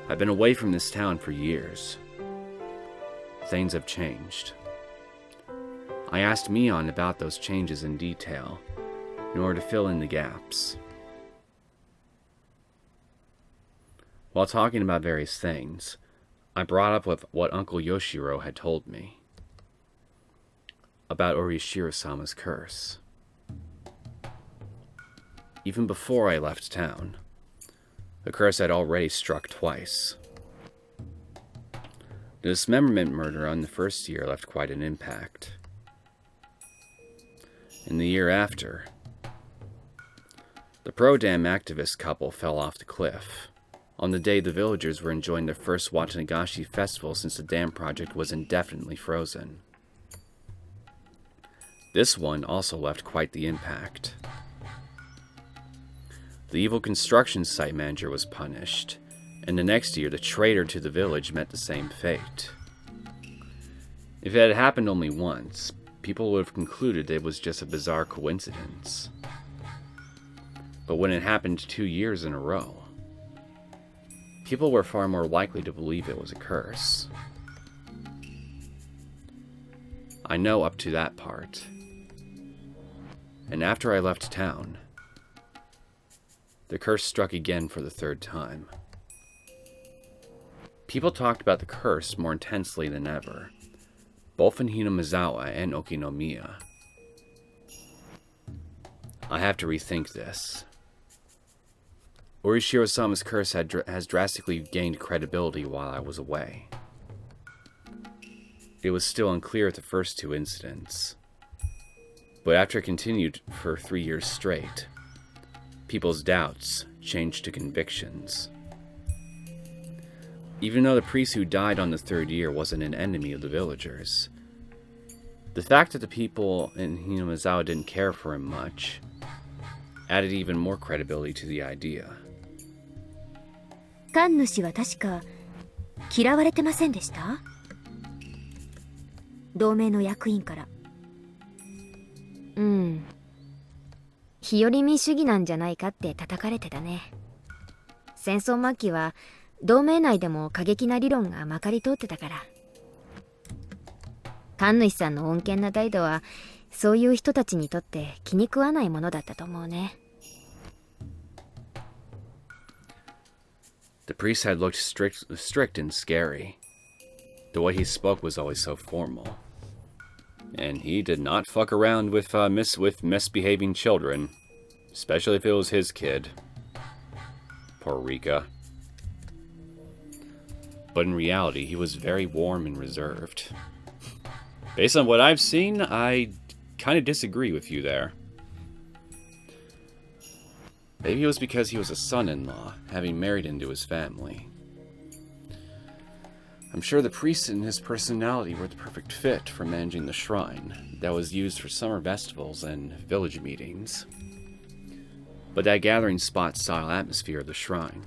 Speaker 1: I've been away from this town for years. Things have changed. I asked Mion about those changes in detail, in order to fill in the gaps. While talking about various things, I brought up with what Uncle Yoshiro had told me about Orishiro-sama's curse. Even before I left town, the curse had already struck twice. The dismemberment murder on the first year left quite an impact. In the year after, the pro-dam activist couple fell off the cliff on the day the villagers were enjoying their first Watanagashi festival since the dam project was indefinitely frozen. This one also left quite the impact. The evil construction site manager was punished, and the next year the traitor to the village met the same fate. If it had happened only once, people would have concluded it was just a bizarre coincidence. But when it happened 2 years in a row, people were far more likely to believe it was a curse. I know up to that part. And after I left town, the curse struck again for the 3rd time. People talked about the curse more intensely than ever, both in Higurashi and Okinomiya. I have to rethink this. Orishiro-sama's curse has drastically gained credibility while I was away. It was still unclear at the first 2 incidents, but after it continued for 3 years straight, people's doubts changed to convictions. Even though the priest who died on the 3rd year wasn't an enemy of the villagers, The fact that the people in Hinamizawa didn't care for him much added even more credibility to the idea.
Speaker 2: 神主は確か嫌われてませんでした？同盟の役員から。日和見主義なんじゃないかって叩かれてたね。戦争末期は同盟内でも過激な理論がまかり通ってたから。神主さんの穏健な態度はそういう人たちにとって気に食わないものだったと思うね。
Speaker 1: The priest had looked strict and scary. The way he spoke was always so formal. And he did not fuck around with misbehaving children, especially if it was his kid. Poor Rika. But in reality, he was very warm and reserved. Based on what I've seen, I kind of disagree with you there. Maybe it was because he was a son-in-law, having married into his family. I'm sure the priest and his personality were the perfect fit for managing the shrine that was used for summer festivals and village meetings. But that gathering spot-style atmosphere of the shrine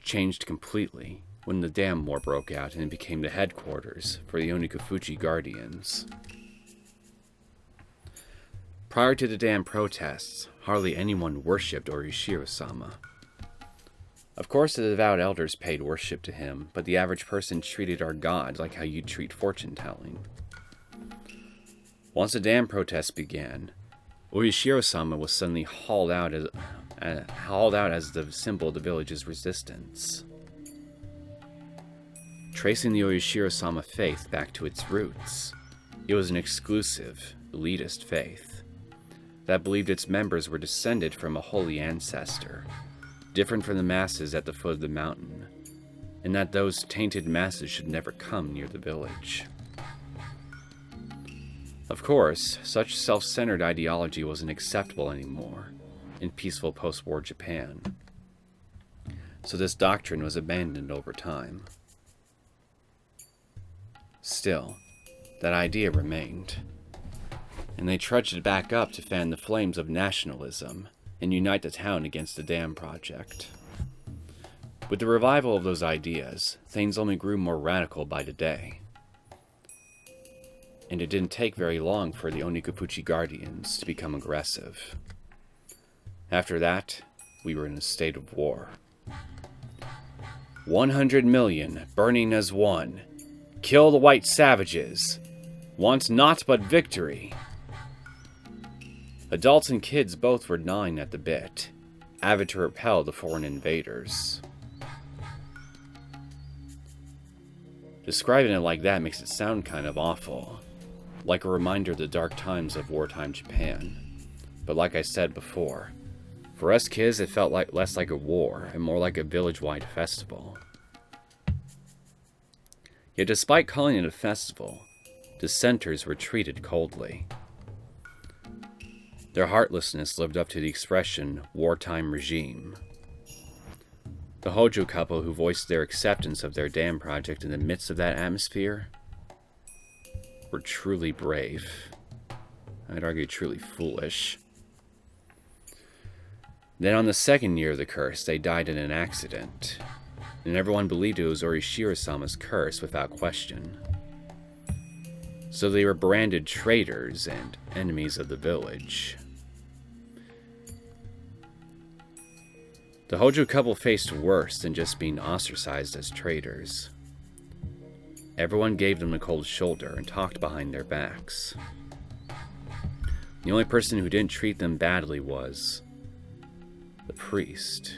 Speaker 1: changed completely when the dam war broke out and it became the headquarters for the Onikafuchi Guardians. Prior to the dam protests, hardly anyone worshipped Orishiro-sama. Of course, the devout elders paid worship to him, but the average person treated our god like how you treat fortune-telling. Once the dam protests began, Orishiro-sama was suddenly hauled out as the symbol of the village's resistance. Tracing the Orishiro-sama faith back to its roots, it was an exclusive, elitist faith that believed its members were descended from a holy ancestor, different from the masses at the foot of the mountain, and that those tainted masses should never come near the village. Of course, such self-centered ideology wasn't acceptable anymore in peaceful post-war Japan, so this doctrine was abandoned over time. Still, that idea remained, and they trudged it back up to fan the flames of nationalism and unite the town against the dam project. With the revival of those ideas, things only grew more radical by the day. And it didn't take very long for the Onikafuchi Guardians to become aggressive. After that, we were in a state of war. 100 million, burning as one. Kill the white savages. Want naught but victory. Adults and kids both were gnawing at the bit, avid to repel the foreign invaders. Describing it like that makes it sound kind of awful, like a reminder of the dark times of wartime Japan. But like I said before, for us kids it felt less like a war and more like a village-wide festival. Yet despite calling it a festival, dissenters were treated coldly. Their heartlessness lived up to the expression, wartime regime. The Hojo couple who voiced their acceptance of their dam project in the midst of that atmosphere were truly brave. I'd argue truly foolish. Then on the second year of the curse, they died in an accident, and everyone believed it was Orishiro-sama's curse without question. So they were branded traitors and enemies of the village. The Hojo couple faced worse than just being ostracized as traitors. Everyone gave them the cold shoulder and talked behind their backs. The only person who didn't treat them badly was the priest.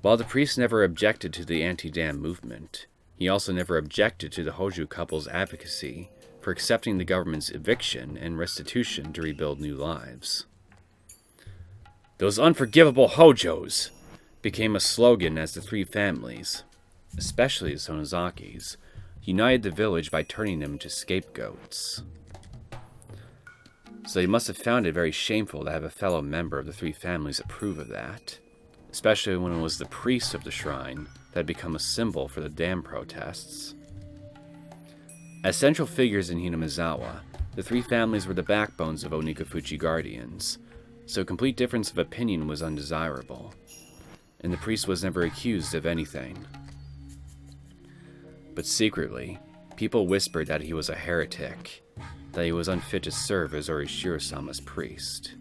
Speaker 1: While the priest never objected to the anti-dam movement, he also never objected to the Hojo couple's advocacy for accepting the government's eviction and restitution to rebuild new lives. Those unforgivable Hojos became a slogan as the three families, especially the Sonozakis, united the village by turning them into scapegoats. So they must have found it very shameful to have a fellow member of the three families approve of that, especially when it was the priest of the shrine that had become a symbol for the dam protests. As central figures in Hinamizawa, the three families were the backbones of Onikafuchi Guardians, so complete difference of opinion was undesirable, and the priest was never accused of anything. But secretly, people whispered that he was a heretic, that he was unfit to serve as Orishiro-sama's priest,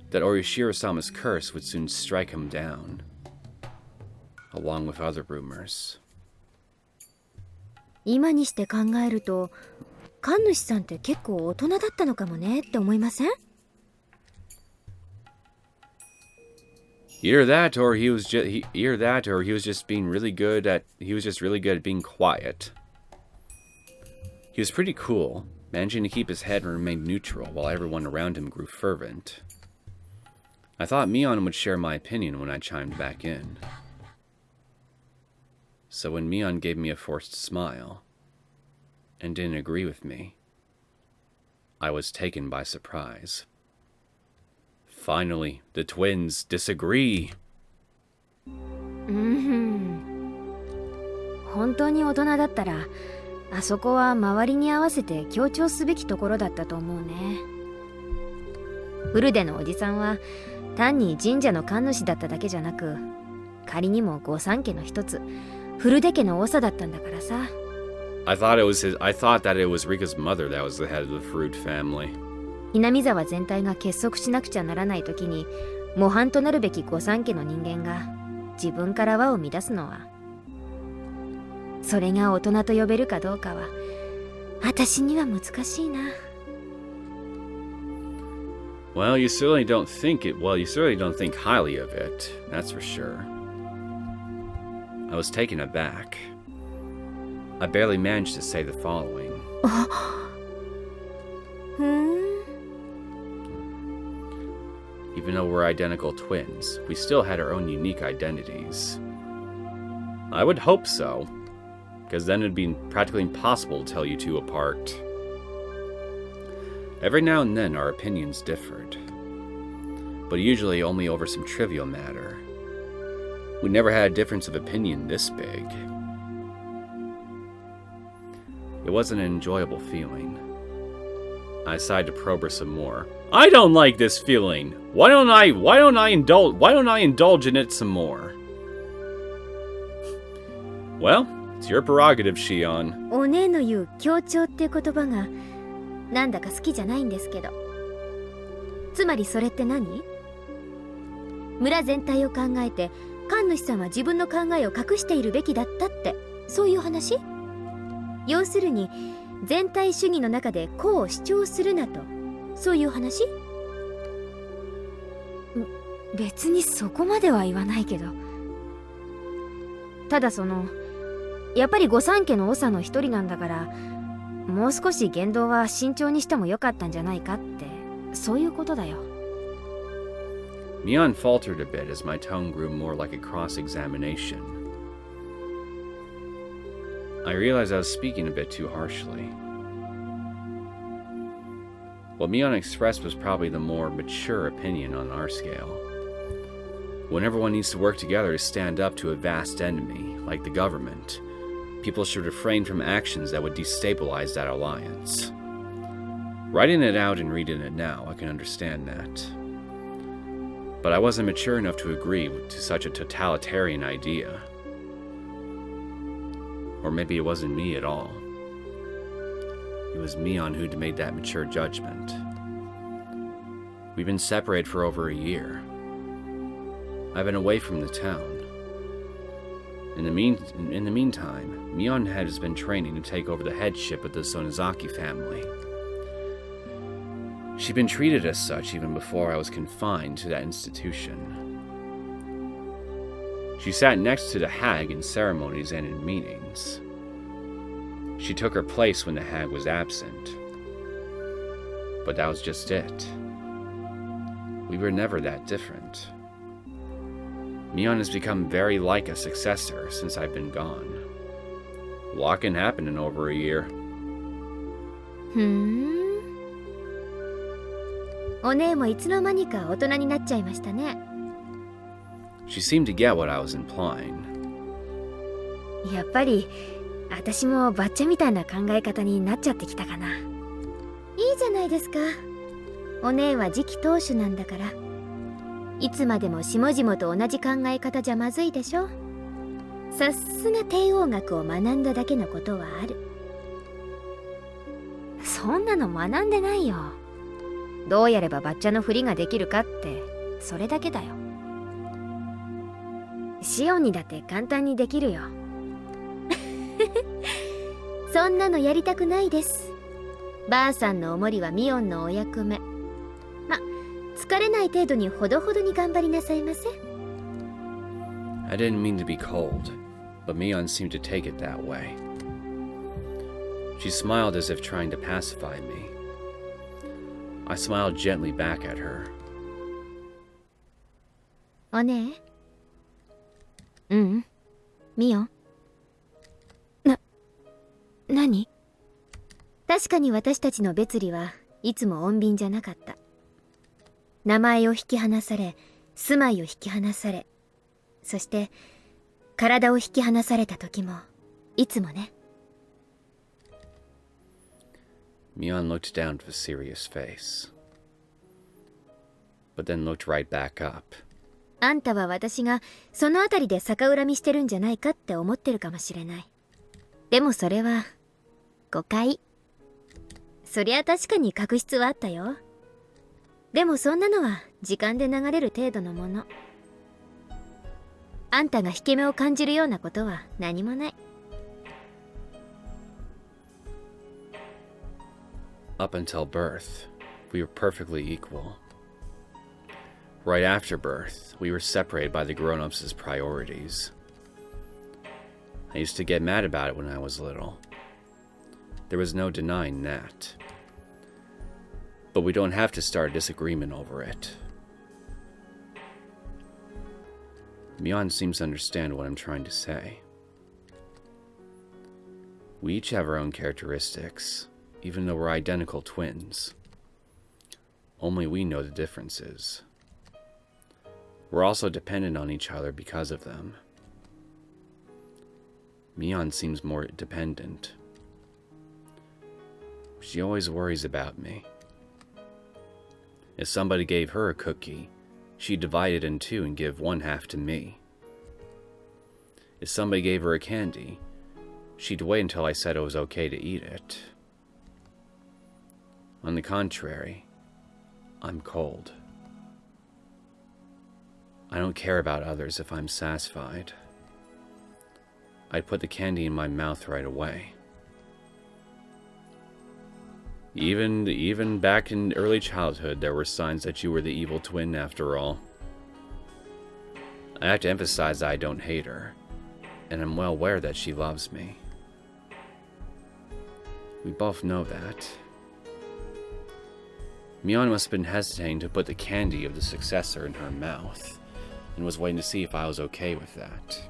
Speaker 1: that Orishiro-sama's curse would soon strike him down, along with other rumors.
Speaker 2: 今にして考えると、神主さんって結構大人だったのかもねって思いません？
Speaker 1: Either that, or he was just being really good at being quiet. He was pretty cool, managing to keep his head and remain neutral while everyone around him grew fervent. I thought Mion would share my opinion when I chimed back in. So when Mion gave me a forced smile and didn't agree with me, I was taken by surprise. Finally, the twins disagree.
Speaker 2: 本当に大人だったら、あそこは周りに合わせて強調すべきところだったと思うね。フルデのおじさんは単に神社の神主だっただけじゃなく、仮にも御三家の一つ、フルデ家の長だったんだからさ。
Speaker 1: I thought that it was Rika's mother that was the head of the Fruit family.
Speaker 2: 南沢全体が結束しなくちゃならない時に、模範となるべき御三家の人間が自分から輪を乱すのは、それが大人と呼べるかどうかは、私には難しいな。
Speaker 1: Well, you certainly don't think highly of it, that's for sure. I was taken aback. I barely managed to say the following. Even though we're identical twins, we still had our own unique identities. I would hope so, because then it'd be practically impossible to tell you two apart. Every now and then our opinions differed, but usually only over some trivial matter. We never had a difference of opinion this big. It wasn't an enjoyable feeling. I decided to probe her some more. I don't like this feeling. Why don't I indulge in it some more? Well, it's your prerogative, Shion.
Speaker 2: お姉の言う協調って言葉がなんだか好きじゃないんですけど。つまりそれって何？村全体を考えて神主さんは自分の考えを隠しているべきだったって、そういう話？要するに全体主義の中でこう主張するなと、そういう話？別にそこまでは言わないけど、ただやっぱり御三家の長の一人なんだから、もう少し言動は慎重にしてもよかったんじゃないかって、そういうことだよ。
Speaker 1: Mion faltered a bit as my tone grew more like a cross-examination. I realized I was speaking a bit too harshly. What Mion expressed was probably the more mature opinion on our scale. When everyone needs to work together to stand up to a vast enemy, like the government, people should refrain from actions that would destabilize that alliance. Writing it out and reading it now, I can understand that. But I wasn't mature enough to agree to such a totalitarian idea. Or maybe it wasn't me at all. It was Mion who'd made that mature judgment. We've been separated for over a year. I've been away from the town. In the meantime, Mion has been training to take over the headship of the Sonozaki family. She'd been treated as such even before I was confined to that institution. She sat next to the hag in ceremonies and in meetings. She took her place when the hag was absent. But that was just it. We were never that different. Mion has become very like a successor since I've been gone. A lot can happen in over a year.
Speaker 2: お姉もいつの間にか大人になっちゃいましたね。
Speaker 1: She seemed to get what I was implying.
Speaker 2: やっぱり私もバッチャみたいな考え方になっちゃってきたかな。いいじゃないですか。お姉は次期当主なんだから。いつまでも下々と同じ考え方じゃまずいでしょ。さすが帝王学を学んだだけのことはある。そんなの学んでないよ。どうやればバッチャのふりができるかってそれだけだよ。シオンにだって簡単にできるよ。そんなのやりたくないです。ばあさんのおもりはミオンのお役目。疲れない程度にほどほどに頑張りなさいませ。
Speaker 1: I didn't mean to be cold, but Mion seemed to take it that way. She smiled as if trying to pacify me. I smiled gently back at her.
Speaker 2: お姉？うん、ミオン。何？確かに私たちの別離はいつも穏便じゃなかった。名前を引き離され、住まいを引き離され、そして体を引き離された時もいつもね。
Speaker 1: Mion looked down with a serious face, but then looked right back up.
Speaker 2: あんたは私がそのあたりで逆恨みしてるんじゃないかって思ってるかもしれない。でもそれは誤解。そりゃ確かに確執はあったよ。でもそんなのは時間で流れる程度のもの。あんたが引け目を感じるようなことは何もない。
Speaker 1: Up until birth, we were perfectly equal. Right after birth, we were separated by the grown-ups' priorities. I used to get mad about it when I was little. There was no denying that. But we don't have to start a disagreement over it. Mion seems to understand what I'm trying to say. We each have our own characteristics, even though we're identical twins. Only we know the differences. We're also dependent on each other because of them. Mion seems more dependent. She always worries about me. If somebody gave her a cookie, she'd divide it in two and give one half to me. If somebody gave her a candy, she'd wait until I said it was okay to eat it. On the contrary, I'm cold. I don't care about others if I'm satisfied. I'd put the candy in my mouth right away. Even back in early childhood, there were signs that you were the evil twin after all. I have to emphasize that I don't hate her, and I'm well aware that she loves me. We both know that. Mion must have been hesitating to put the candy of the successor in her mouth, and was waiting to see if I was okay with that.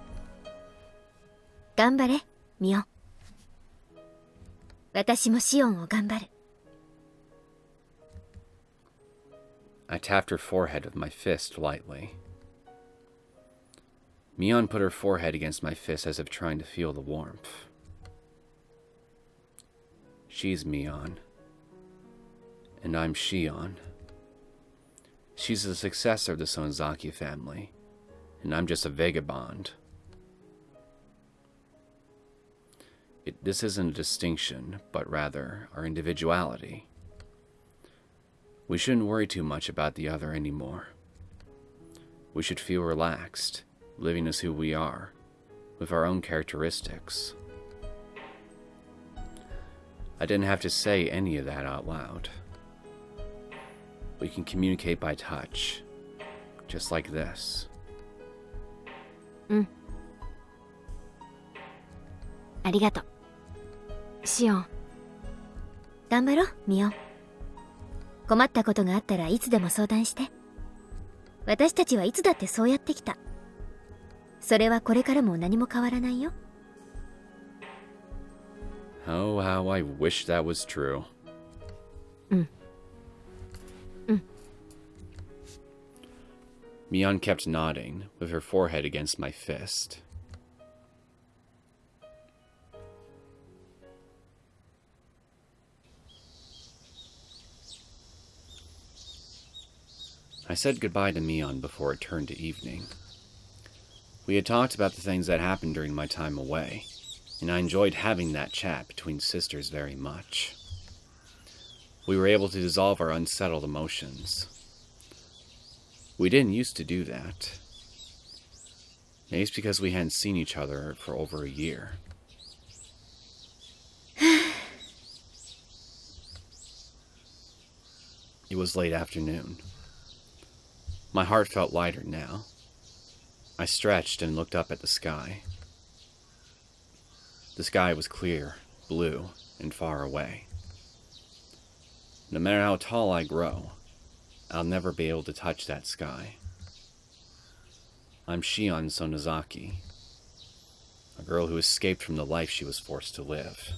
Speaker 2: 頑張れ、ミオン。私もシオンを頑張る。
Speaker 1: I tapped her forehead with my fist lightly. Mion put her forehead against my fist as if trying to feel the warmth. She's Mion, and I'm Shion. She's the successor of the Sonozaki family, and I'm just a vagabond. This isn't a distinction, but rather our individuality. We shouldn't worry too much about the other anymore. We should feel relaxed, living as who we are, with our own characteristics. I didn't have to say any of that out loud. We can communicate by touch, just like this.
Speaker 2: ありがとう。シオン。頑張ろう、ミオン。困ったことがあったらいつでも相談して。私たちはいつだってそうやってきた。それはこれからも何も変わらないよ。
Speaker 1: Oh, how I wish that was true. Mion kept nodding, with her forehead against my fist. I said goodbye to Mion before it turned to evening. We had talked about the things that happened during my time away, and I enjoyed having that chat between sisters very much. We were able to dissolve our unsettled emotions. We didn't used to do that. Maybe it's because we hadn't seen each other for over a year. It was late afternoon. My heart felt lighter now. I stretched and looked up at the sky. The sky was clear, blue, and far away. No matter how tall I grow, I'll never be able to touch that sky. I'm Shion Sonozaki, a girl who escaped from the life she was forced to live.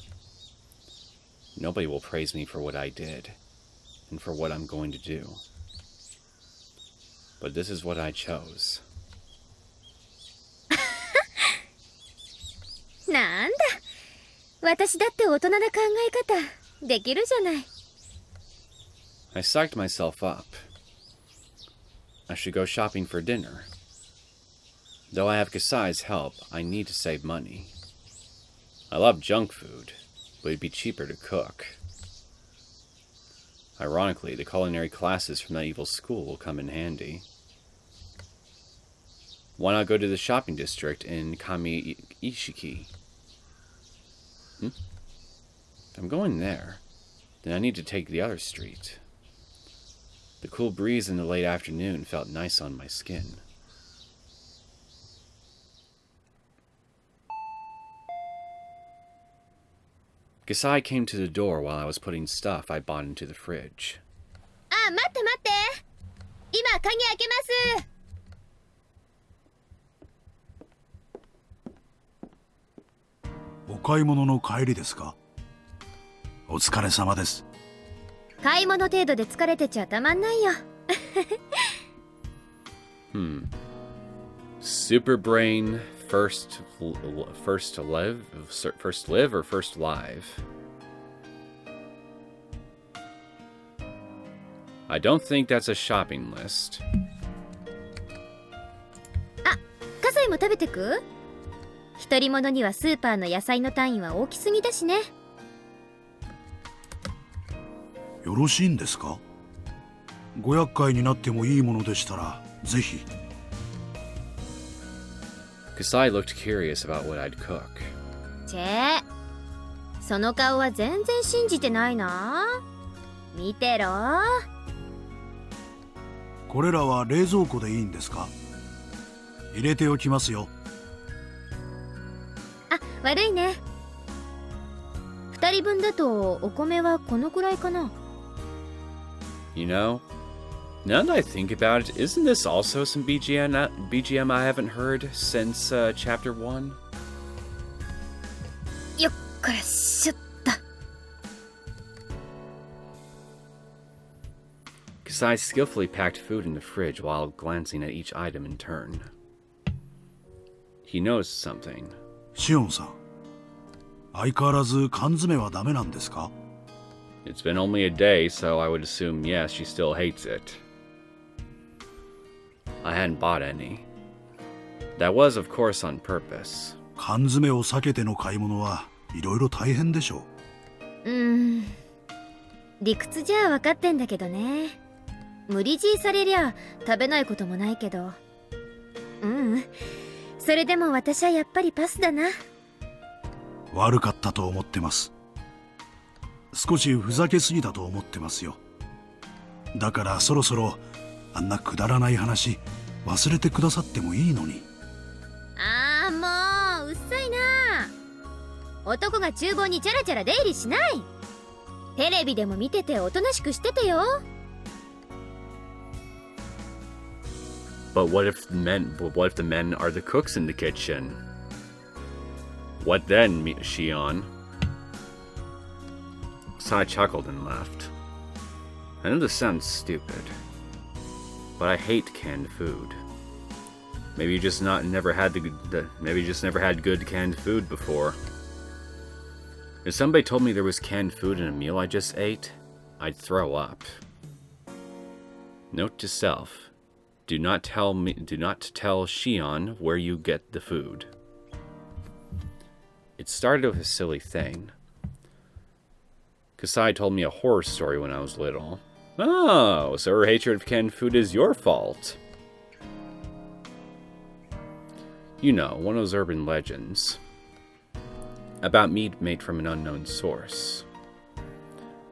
Speaker 1: Nobody will praise me for what I did, and for what I'm going to do. But this is what I chose.
Speaker 2: なんだ、私だって大人な考え方できるじゃない。
Speaker 1: I psyched myself up. I should go shopping for dinner. Though I have Kasai's help, I need to save money. I love junk food, but it'd be cheaper to cook. Ironically, the culinary classes from that evil school will come in handy. Why not go to the shopping district in Kami-ishiki? If I'm going there, then I need to take the other street. The cool breeze in the late afternoon felt nice on my skin. Kasai came to the door while I was putting stuff I bought into the fridge.
Speaker 2: あ、待って待って。今鍵開けます。
Speaker 3: お買い物の帰りですか？お疲れ様です。
Speaker 2: 買い物程度で疲れてちゃたまんないよ。
Speaker 1: Super brain first live or first live? I don't think that's a shopping list.
Speaker 2: あ、カサイも食べてく？一人者にはスーパーの野菜の単位は大きすぎだしね。
Speaker 3: よろしいんですか？ご厄介になってもいいものでしたらぜひ。
Speaker 1: Kasai looked curious about what I'd cook.
Speaker 2: チェー、その顔は全然信じてないな。見てろ。
Speaker 3: これらは冷蔵庫でいいんですか？入れておきますよ。
Speaker 2: あ、悪いね。二人分だとお米はこのくらいかな。
Speaker 1: You know, now that I think about it, isn't this also some BGM I haven't heard since Chapter 1?
Speaker 2: よっこらしょっと。
Speaker 1: Kasai skillfully packed food in the fridge while glancing at each item in turn. He noticed something.
Speaker 3: シオンさん、相変わらず缶詰はダメなんですか？
Speaker 1: It's been only a day, so I would assume yes, she still hates it. I hadn't bought any. That was, of course, on purpose.
Speaker 3: 缶詰を避けての買い物はいろいろ大変でしょう。
Speaker 2: 理屈じゃ分かってんだけどね。無理強いされりゃ食べないこともないけど。それでも私はやっぱりパスだな。
Speaker 3: 悪かったと思ってます。少しふざけすぎたと思ってますよ。だからそろそろあんなくだらない話忘れてくださってもいいのに。
Speaker 2: ああ、もううっさいな。男が厨房にチャラチャラ出入りしない。テレビでも見てておとなしくしててよ。
Speaker 1: But what if the men are the cooks in the kitchen? What then, Shion? Sai chuckled and left. I know this sounds stupid, but I hate canned food. Maybe you just never had good canned food before. If somebody told me there was canned food in a meal I just ate, I'd throw up. Note to self. Do not tell Shion where you get the food. It started with a silly thing. Kasai told me a horror story when I was little. Oh, so her hatred of canned food is your fault. You know, one of those urban legends. About meat made from an unknown source.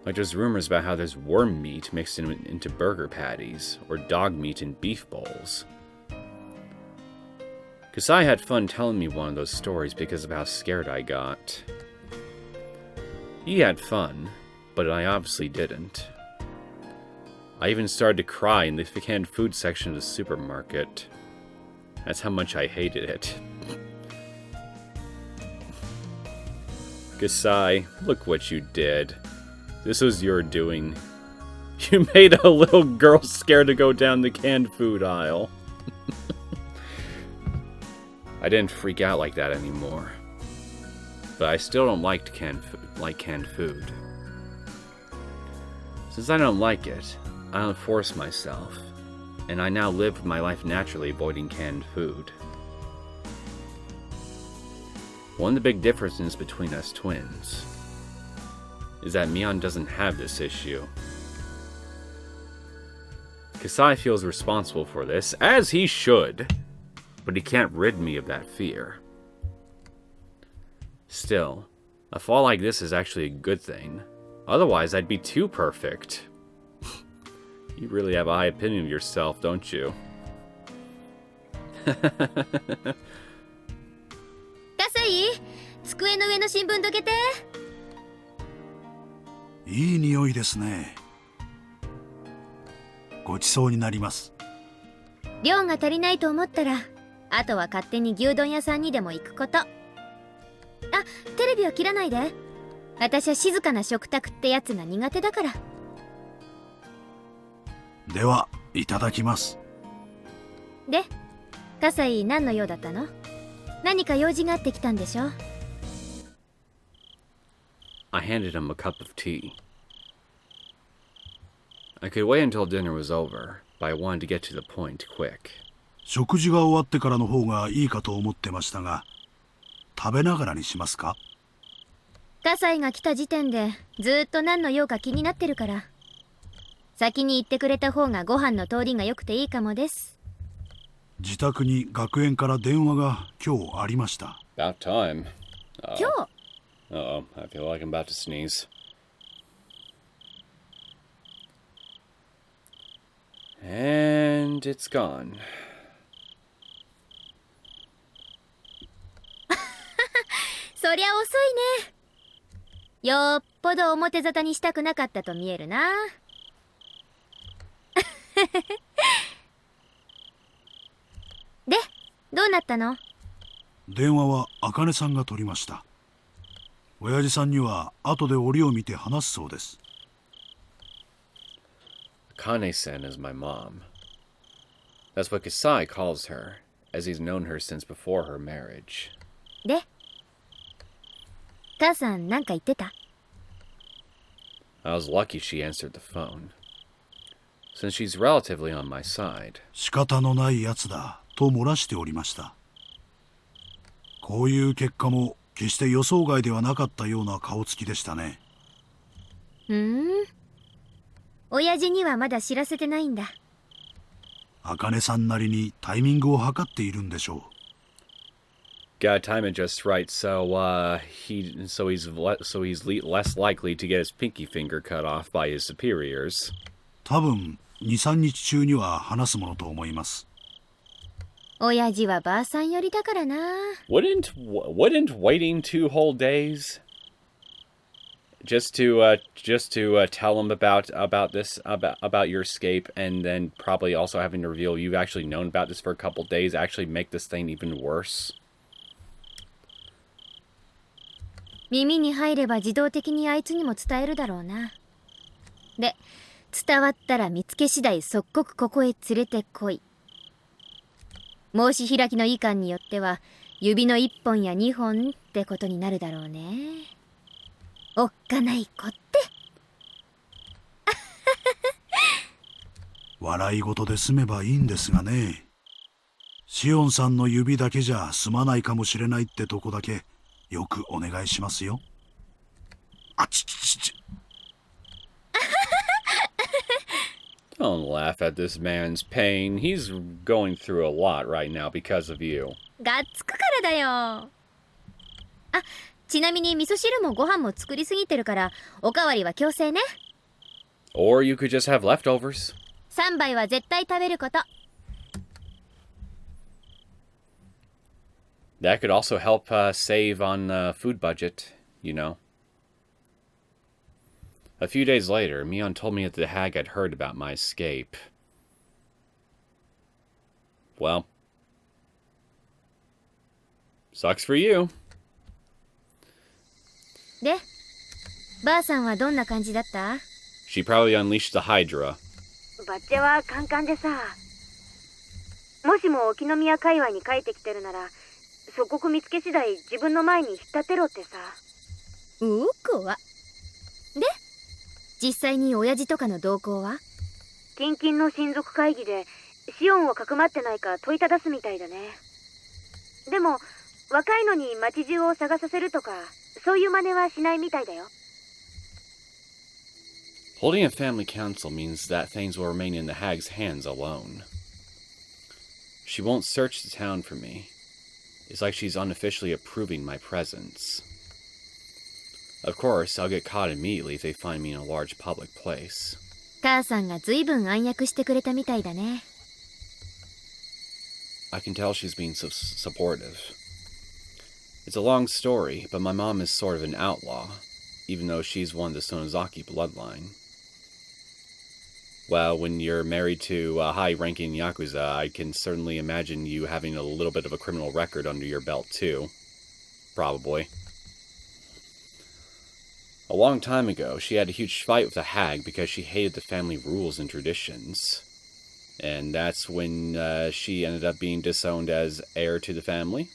Speaker 1: Like there's rumors about how there's worm meat mixed into burger patties, or dog meat in beef bowls. Kasai had fun telling me one of those stories because of how scared I got. He had fun, but I obviously didn't. I even started to cry in the canned food section of the supermarket. That's how much I hated it. Kasai, look what you did. This was your doing. You made a little girl scared to go down the canned food aisle. I didn't freak out like that anymore. But I still don't like canned food. Since I don't like it, I don't force myself, and I now live my life naturally avoiding canned food. One of the big differences between us twins is that Mion doesn't have this issue. Kasai feels responsible for this, as he should, but he can't rid me of that fear. Still, a fall like this is actually a good thing. Otherwise, I'd be too perfect. You really have a high opinion of yourself, don't you?
Speaker 2: Kasai, 机の上の新聞どけて。
Speaker 3: いい匂いですね。ごちそうになります。
Speaker 2: 量が足りないと思ったら、あとは勝手に牛丼屋さんにでも行くこと。あ、テレビは切らないで。私は静かな食卓ってやつが苦手だから。
Speaker 3: では、いただきます。
Speaker 2: で、葛西何の用だったの？何か用事があってきたんでしょ？
Speaker 1: I handed him a cup of tea. I could wait until dinner was over, but I wanted to get to the point quick.
Speaker 3: 食事が終わってからの方がいいかと思ってましたが、食べながらにしますか？
Speaker 2: 葛西が来た時点でずーっと何の用か気になってるから。先に言ってくれた方がご飯の通りが良くていいかもです。
Speaker 3: 自宅に学園から電話が今日ありました。
Speaker 1: About time.
Speaker 2: 今日
Speaker 1: Uh-oh, I feel like I'm about to sneeze. And it's gone.
Speaker 2: そりゃ遅いね。よっぽど表沙汰にしたくなかったと見えるな。で、どうなったの？
Speaker 3: 電話は茜さんが取りました。親父さんには後で折を見て話すそうです。
Speaker 1: Akane-san is my mom. That's what Kasai calls her, as he's known her since before her marriage.
Speaker 2: で、母さんなんか言ってた？
Speaker 1: I was lucky she answered the phone, since she's relatively on my side.
Speaker 3: 仕方のないやつだと漏らしておりました。こういう結果も決して予想外ではなかったような顔つきでしたね。
Speaker 2: 親父にはまだ知らせてないんだ。
Speaker 3: 茜さんなりにタイミングを測っているんでしょう。
Speaker 1: Gotta time it just right, so he's less likely to get his pinky finger cut off by his superiors.
Speaker 3: 多分2、3日中には話すものと思います。
Speaker 2: 親父はばあさん寄りだからな。
Speaker 1: Wouldn't waiting 2 whole days just to tell him about your escape, and then probably also having to reveal you've actually known about this for a couple days actually make this thing even worse?
Speaker 2: 耳に入れば自動的にあいつにも伝えるだろうな。で、伝わったら見つけ次第即刻ここへ連れてこい。申し開きの意見によっては指の1本や2本ってことになるだろうね。おっかない子って。
Speaker 3: 笑い事で済めばいいんですがね。シオンさんの指だけじゃ済まないかもしれないってとこだけよくお願いしますよ。あちちちち。
Speaker 1: Don't laugh at this man's pain. He's going through a lot right now because of you.
Speaker 2: がっつくからだよ。あ、ちなみに味噌汁もご飯も作りすぎてるからおかわりは強制ね。
Speaker 1: Or you could just have leftovers.
Speaker 2: 3杯は絶対食べること。
Speaker 1: That could also help save on food budget, you know. A few days later, Mion told me that the hag had heard about my escape. Well, sucks for you.
Speaker 2: で、ばあさんはどんな感じだった？
Speaker 1: She probably unleashed the Hydra.
Speaker 4: バッチェはカンカンでさ、もしも沖宮界隈に帰ってきてるなら、祖国見つけ次第自分の前に引っ立てろってさ。
Speaker 2: 怖っ。で、実際に親父とかの動向は？
Speaker 4: 近々の親族会議でシオンをかくまってないか問いただすみたいだね。でも若いのに町中を探させるとかそういう真似はしないみたいだよ。
Speaker 1: Holding a family council means that things will remain in the hag's hands alone. She won't search the town for me. It's like she's unofficially approving my presence. Of course, I'll get caught immediately if they find me in a large public place.
Speaker 2: 母さんがずいぶん暗躍してくれたみたいだね。
Speaker 1: I can tell she's being so supportive. It's a long story, but my mom is sort of an outlaw, even though she's one of the Sonozaki bloodline. Well, when you're married to a high-ranking Yakuza, I can certainly imagine you having a little bit of a criminal record under your belt, too. Probably. A long time ago, she had a huge fight with the hag because she hated the family rules and traditions. And that's when she ended up being disowned as heir to the family.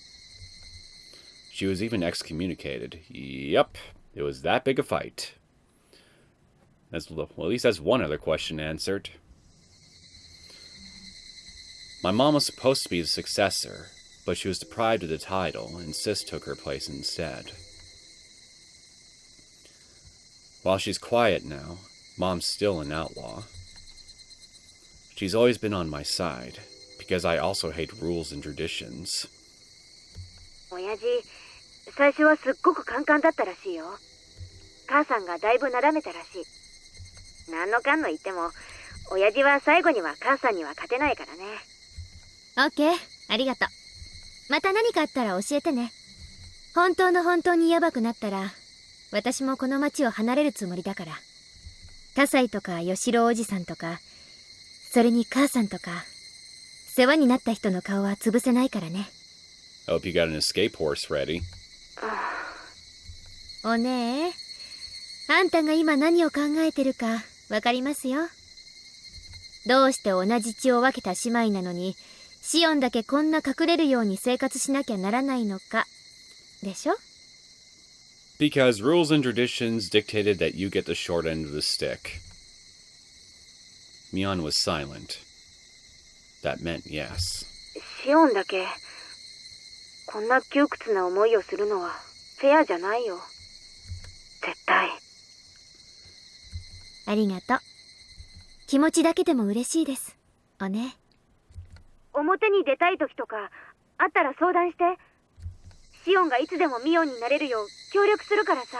Speaker 1: She was even excommunicated. Yep, it was that big a fight. Well, at least that's one other question answered. My mom was supposed to be the successor, but she was deprived of the title, and Sis took her place instead. While she's quiet now, Mom's still an outlaw. She's always been on my side, because I also hate rules and traditions.
Speaker 4: 親父、最初はすっごくカンカンだったらしいよ。母さんがだいぶなだめたらしい。何のかんの言っても、親父は最後には母さんには勝てないからね。
Speaker 2: オッケー、ありがとう。また何かあったら教えてね。本当にヤバくなったら、私もこの町を離れるつもりだから。葛西とか吉郎おじさんとか、それに母さんとか、世話になった人の顔は潰せないからね。
Speaker 1: Hope you got an escape horse ready.
Speaker 2: おねえ、あんたが今何を考えてるかわかりますよ。どうして同じ血を分けた姉妹なのに、シオンだけこんな隠れるように生活しなきゃならないのか、でしょ？
Speaker 1: Because rules and traditions dictated that you get the short end of the stick. Mion was silent. That meant yes.
Speaker 4: シオンだけ、こんな窮屈な思いをするのはフェアじゃないよ。絶対。
Speaker 2: ありがとう。気持ちだけでも嬉しいです。おね。
Speaker 4: 表に出たい時とかあったら相談して。シオンがいつでもミオンになれるよう協力するからさ。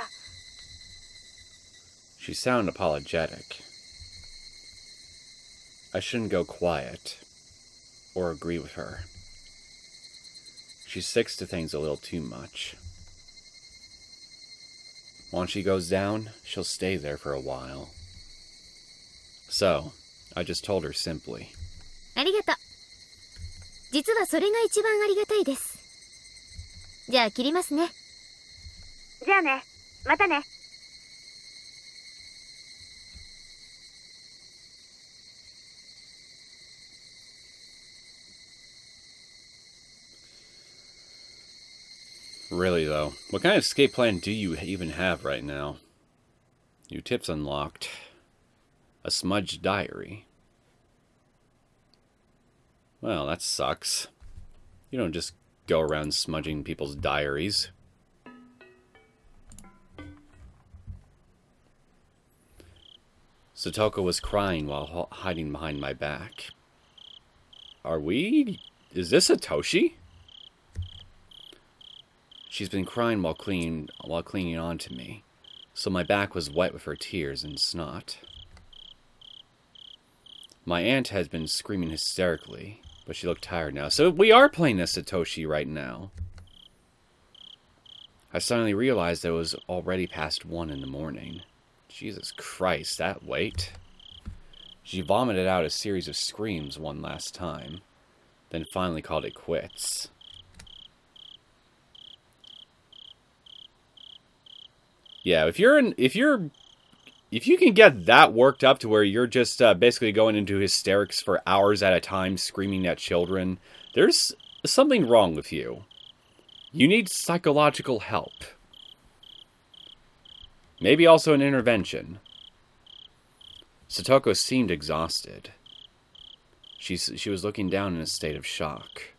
Speaker 1: She sounded apologetic. I shouldn't go quiet, or agree with her. She sticks to things a little too much. Once she goes down, she'll stay there for a while. So, I just told her simply.
Speaker 2: ありがとう。実はそれが一番ありがたいです。じゃあ切りますね。
Speaker 4: じゃあね、またね。
Speaker 1: Really, though, what kind of escape plan do you even have right now? New tips unlocked. A smudged diary. Well, that sucks. You don't just go around smudging people's diaries. Satoko was crying while hiding behind my back. Is this Satoshi? She's been crying while clinging on to me, so my back was wet with her tears and snot. My aunt has been screaming hysterically, but she looked tired now. So we are playing as Satoshi right now. I suddenly realized that it was already past 1 in the morning. Jesus Christ, that wait. She vomited out a series of screams one last time, then finally called it quits. Yeah, if you can get that worked up to where you're just basically going into hysterics for hours at a time, screaming at children, there's something wrong with you. You need psychological help. Maybe also an intervention. Satoko seemed exhausted. She was looking down in a state of shock.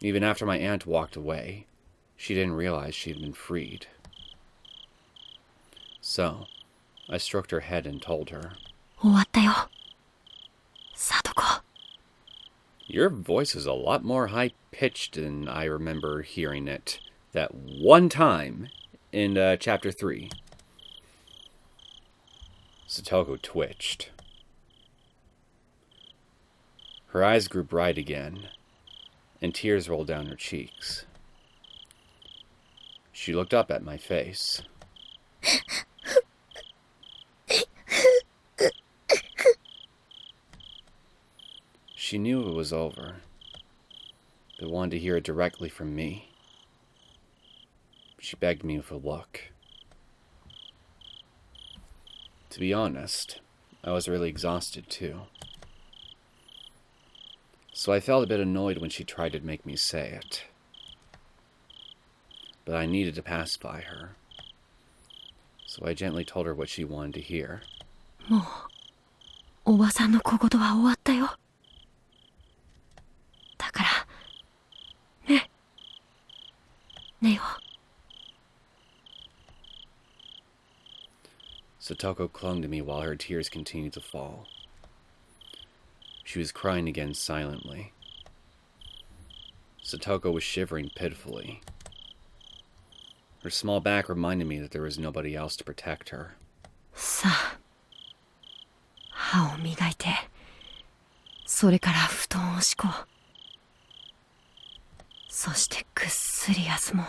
Speaker 1: Even after my aunt walked away, she didn't realize she had been freed. So, I stroked her head and told her,
Speaker 2: 終わったよ。Satoko.
Speaker 1: Your voice is a lot more high-pitched than I remember hearing it that one time in Chapter 3. Satoko twitched. Her eyes grew bright again, and tears rolled down her cheeks. She looked up at my face. She knew it was over, but wanted to hear it directly from me. She begged me with a look. To be honest, I was really exhausted too. So I felt a bit annoyed when she tried to make me say it. But I needed to pacify her. So I gently told her what she wanted to hear.
Speaker 2: もう、おばさんの小言は終わったよ。だから、ね。ネオ。
Speaker 1: Satoko clung to me while her tears continued to fall. She was crying again silently. Satoko was shivering pitifully. Her small back reminded me that there was nobody else to protect her.
Speaker 2: さあ、歯を磨いて、それから布団を敷こう。そしてぐっすり休もう。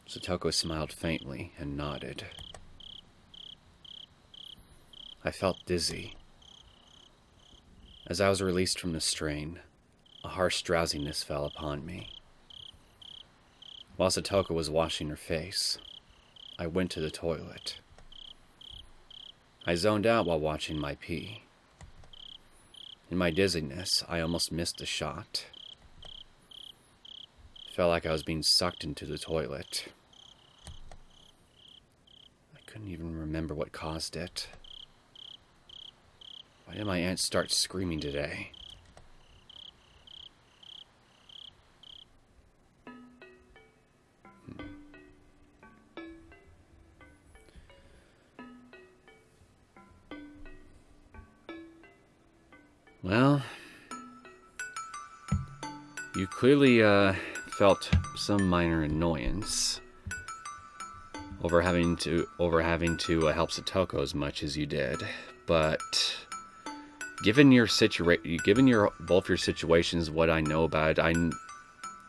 Speaker 1: Satoko smiled faintly and nodded. I felt dizzy. As I was released from the strain, a harsh drowsiness fell upon me. While Satoko was washing her face, I went to the toilet. I zoned out while watching my pee. In my dizziness, I almost missed the shot. It felt like I was being sucked into the toilet. I couldn't even remember what caused it. Why did my aunt start screaming today? Well, you clearly felt some minor annoyance over having to help Satoko as much as you did, but given both your situations, what I know about it, I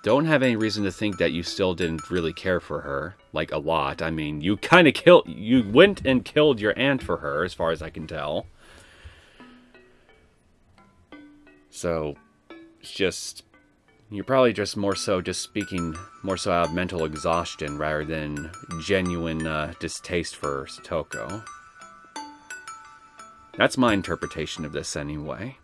Speaker 1: don't have any reason to think that you still didn't really care for her, like a lot. I mean, you went and killed your aunt for her, as far as I can tell. So, it's just, you're probably just more so speaking more so out of mental exhaustion rather than genuine distaste for Satoko. That's my interpretation of this anyway.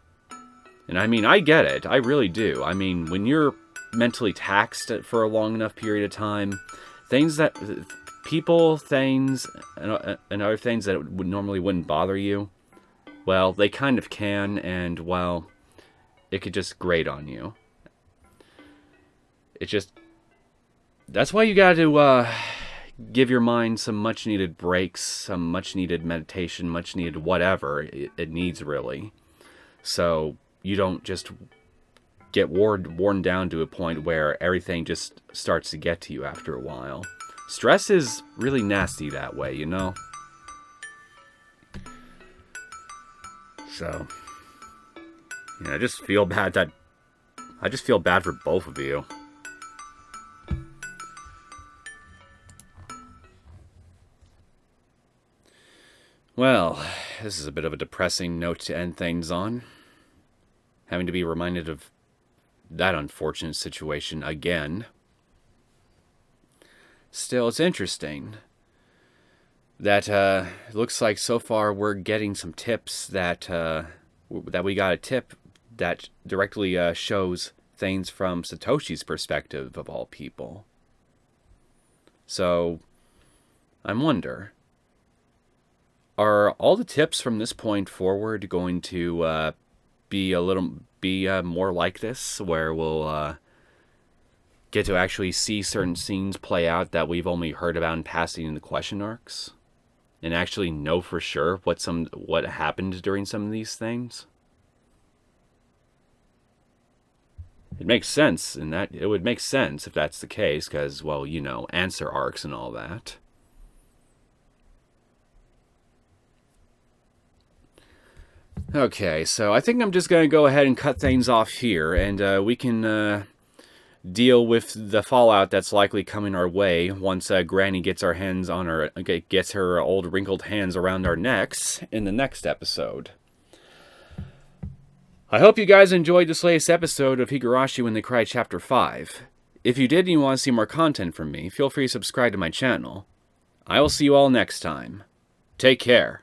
Speaker 1: And I mean, I get it. I really do. I mean, when you're mentally taxed for a long enough period of time, things and other things that normally wouldn't bother you well, they kind of can, and, well, it could just grate on you. It just... That's why you gotta give your mind some much-needed breaks, some much-needed meditation, much-needed whatever it needs, really. So you don't just get worn down to a point where everything just starts to get to you after a while. Stress is really nasty that way, you know? So, I just feel bad for both of you. Well, this is a bit of a depressing note to end things on. Having to be reminded of that unfortunate situation again. Still, it's interesting that it looks like so far we're getting some tips that we got a tip that directly shows things from Satoshi's perspective, of all people. So, I wonder, are all the tips from this point forward going to be more like this, where we'll get to actually see certain scenes play out that we've only heard about in passing in the question arcs, and actually know for sure what happened during some of these things? It makes sense in that it would make sense if that's the case, because, well, answer arcs and all that. Okay, so I think I'm just going to go ahead and cut things off here, and we can deal with the fallout that's likely coming our way once Granny gets gets her old wrinkled hands around our necks in the next episode. I hope you guys enjoyed this latest episode of Higurashi When They Cry Chapter 5. If you did and you want to see more content from me, feel free to subscribe to my channel. I will see you all next time. Take care.